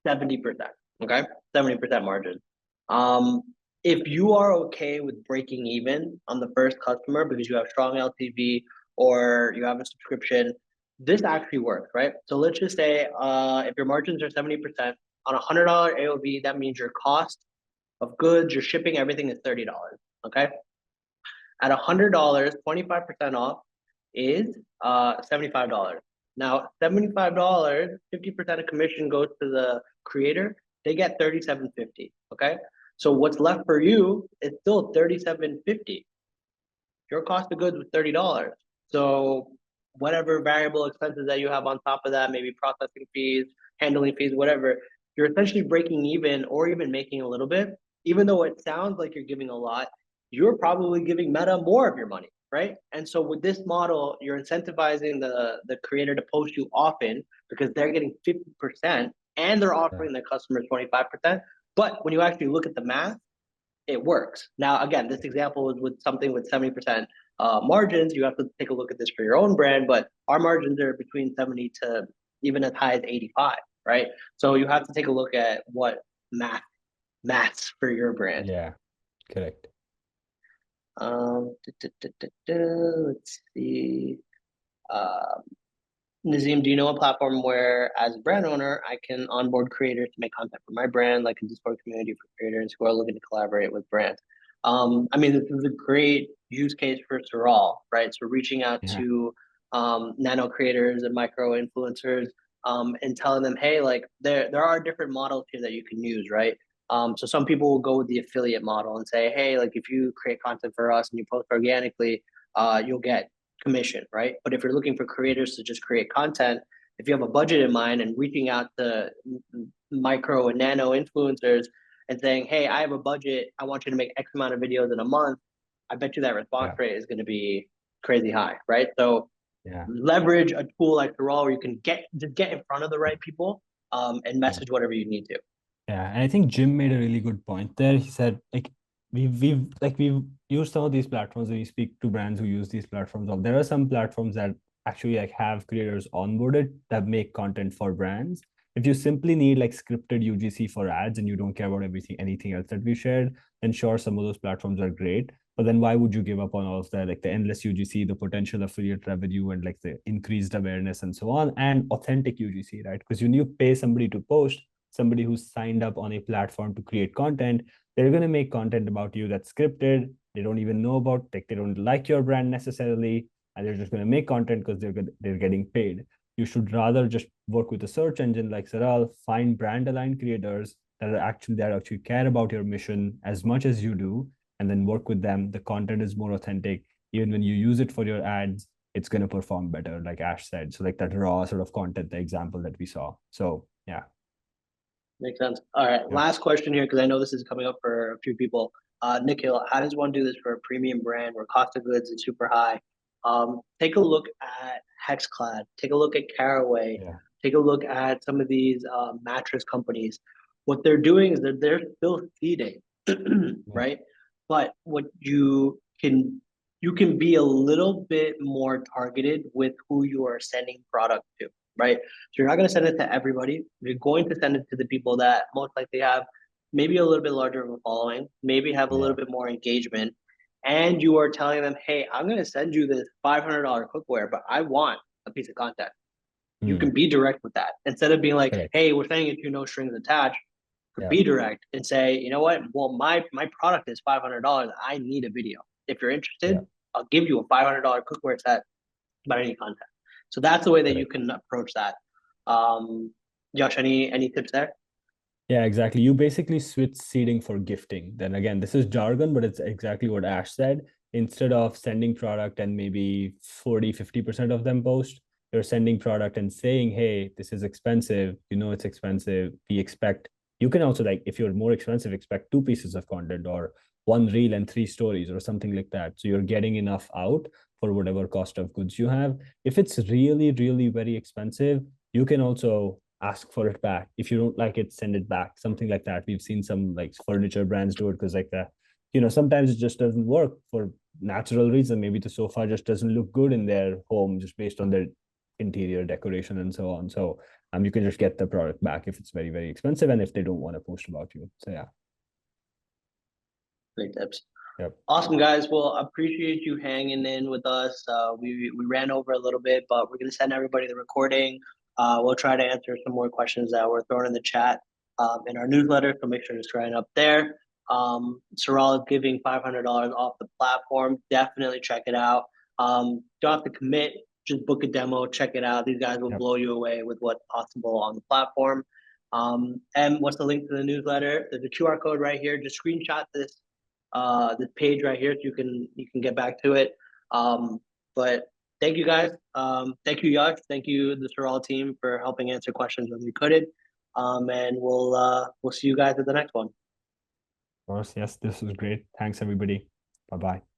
70%. Okay, 70% margin. Um, if you are okay with breaking even on the first customer because you have strong LTV or you have a subscription, this actually works, right? So let's just say if your margins are 70% on $100 AOV, that means your cost of goods, your shipping, everything is $30. Okay. At $100, 25% off is $75. Now, $75, 50% of commission goes to the creator. They get $37.50. Okay. So what's left for you is still $37.50. Your cost of goods was $30. So whatever variable expenses that you have on top of that, maybe processing fees, handling fees, whatever, you're essentially breaking even or even making a little bit. Even though it sounds like you're giving a lot, you're probably giving Meta more of your money, right? And so with this model, you're incentivizing the creator to post you often because they're getting 50% and they're offering their customers 25%. But when you actually look at the math, it works. Now, again, this example is with something with 70% margins. You have to take a look at this for your own brand, but our margins are between 70 to even as high as 85, right? So you have to take a look at what maths for your brand. Yeah, correct. Let's see. Um, Nazim, do you know a platform where, as a brand owner, I can onboard creators to make content for my brand, like a Discord community for creators who are looking to collaborate with brands? I mean, this is a great use case for Saral, right? So reaching out Yeah. to nano creators and micro influencers and telling them, hey, like there are different models here that you can use, right? So some people will go with the affiliate model and say, hey, like if you create content for us and you post organically, you'll get commission, right? But if you're looking for creators to just create content, if you have a budget in mind and reaching out to micro and nano influencers and saying, hey, I have a budget, I want you to make X amount of videos in a month, I bet you that response rate is going to be crazy high, right? So leverage a tool like Saral where you can get in front of the right people and message whatever you need to. Yeah, and I think Jim made a really good point there. He said, like, we've used some of these platforms when we speak to brands who use these platforms. There are some platforms that actually like have creators onboarded that make content for brands. If you simply need like scripted UGC for ads and you don't care about anything else that we shared, then sure, some of those platforms are great. But then why would you give up on all of that? Like the endless UGC, the potential affiliate revenue, and like the increased awareness and so on, and authentic UGC, right? Because when you pay somebody to post, somebody who's signed up on a platform to create content, they're going to make content about you that's scripted. They don't even know about, like, they don't like your brand necessarily, and they're just going to make content because they're getting paid. You should rather just work with a search engine like Saral, find brand aligned creators that actually care about your mission as much as you do, and then work with them. The content is more authentic. Even when you use it for your ads, it's going to perform better, like Ash said. So like that raw sort of content, the example that we saw. So yeah. Makes sense. All right, Yeah. last question here because I know this is coming up for a few people. Nikhil, how does one do this for a premium brand where cost of goods is super high? Take a look at Hexclad. Take a look at Caraway. Yeah. Take a look at some of these mattress companies. What they're doing is that they're still seeding, right? But what you can be a little bit more targeted with who you are sending product to, right? So you're not going to send it to everybody. You're going to send it to the people that most likely have maybe a little bit larger of a following, maybe have a little bit more engagement. And you are telling them, hey, I'm going to send you this $500 cookware, but I want a piece of content. You can be direct with that instead of being like, hey, we're sending it to you, no strings attached. Be direct and say, you know what? Well, my product is $500. I need a video. If you're interested, I'll give you a $500 cookware set, but I need content. So that's the way that you can approach that. Josh, any tips there? Yeah, exactly. You basically switch seeding for gifting. Then again, this is jargon, but it's exactly what Ash said. Instead of sending product and maybe 40-50% of them post, you're sending product and saying, hey, this is expensive. You know it's expensive. We expect, you can also, like, if you're more expensive, expect 2 pieces of content or 1 reel and 3 stories or something like that. So you're getting enough out for whatever cost of goods you have. If it's really, really very expensive, you can also ask for it back. If you don't like it, send it back. Something like that. We've seen some like furniture brands do it because like sometimes it just doesn't work for natural reason. Maybe the sofa just doesn't look good in their home just based on their interior decoration and so on. So you can just get the product back if it's very, very expensive and if they don't want to post about you. So yeah. Great tips. Yep. Awesome, guys. Well, I appreciate you hanging in with us. We ran over a little bit, but we're gonna send everybody the recording. We'll try to answer some more questions that were thrown in the chat in our newsletter. So make sure to sign up there. Saral is giving $500 off the platform. Definitely check it out. Don't have to commit. Just book a demo. Check it out. These guys will blow you away with what's possible on the platform. And what's the link to the newsletter? There's a QR code right here. Just screenshot this page right here so you can get back to it. But thank you guys. Thank you, Yash. Thank you, the Saral team, for helping answer questions when we couldn't. And we'll see you guys at the next one. Of course, yes, this was great. Thanks, everybody. Bye-bye.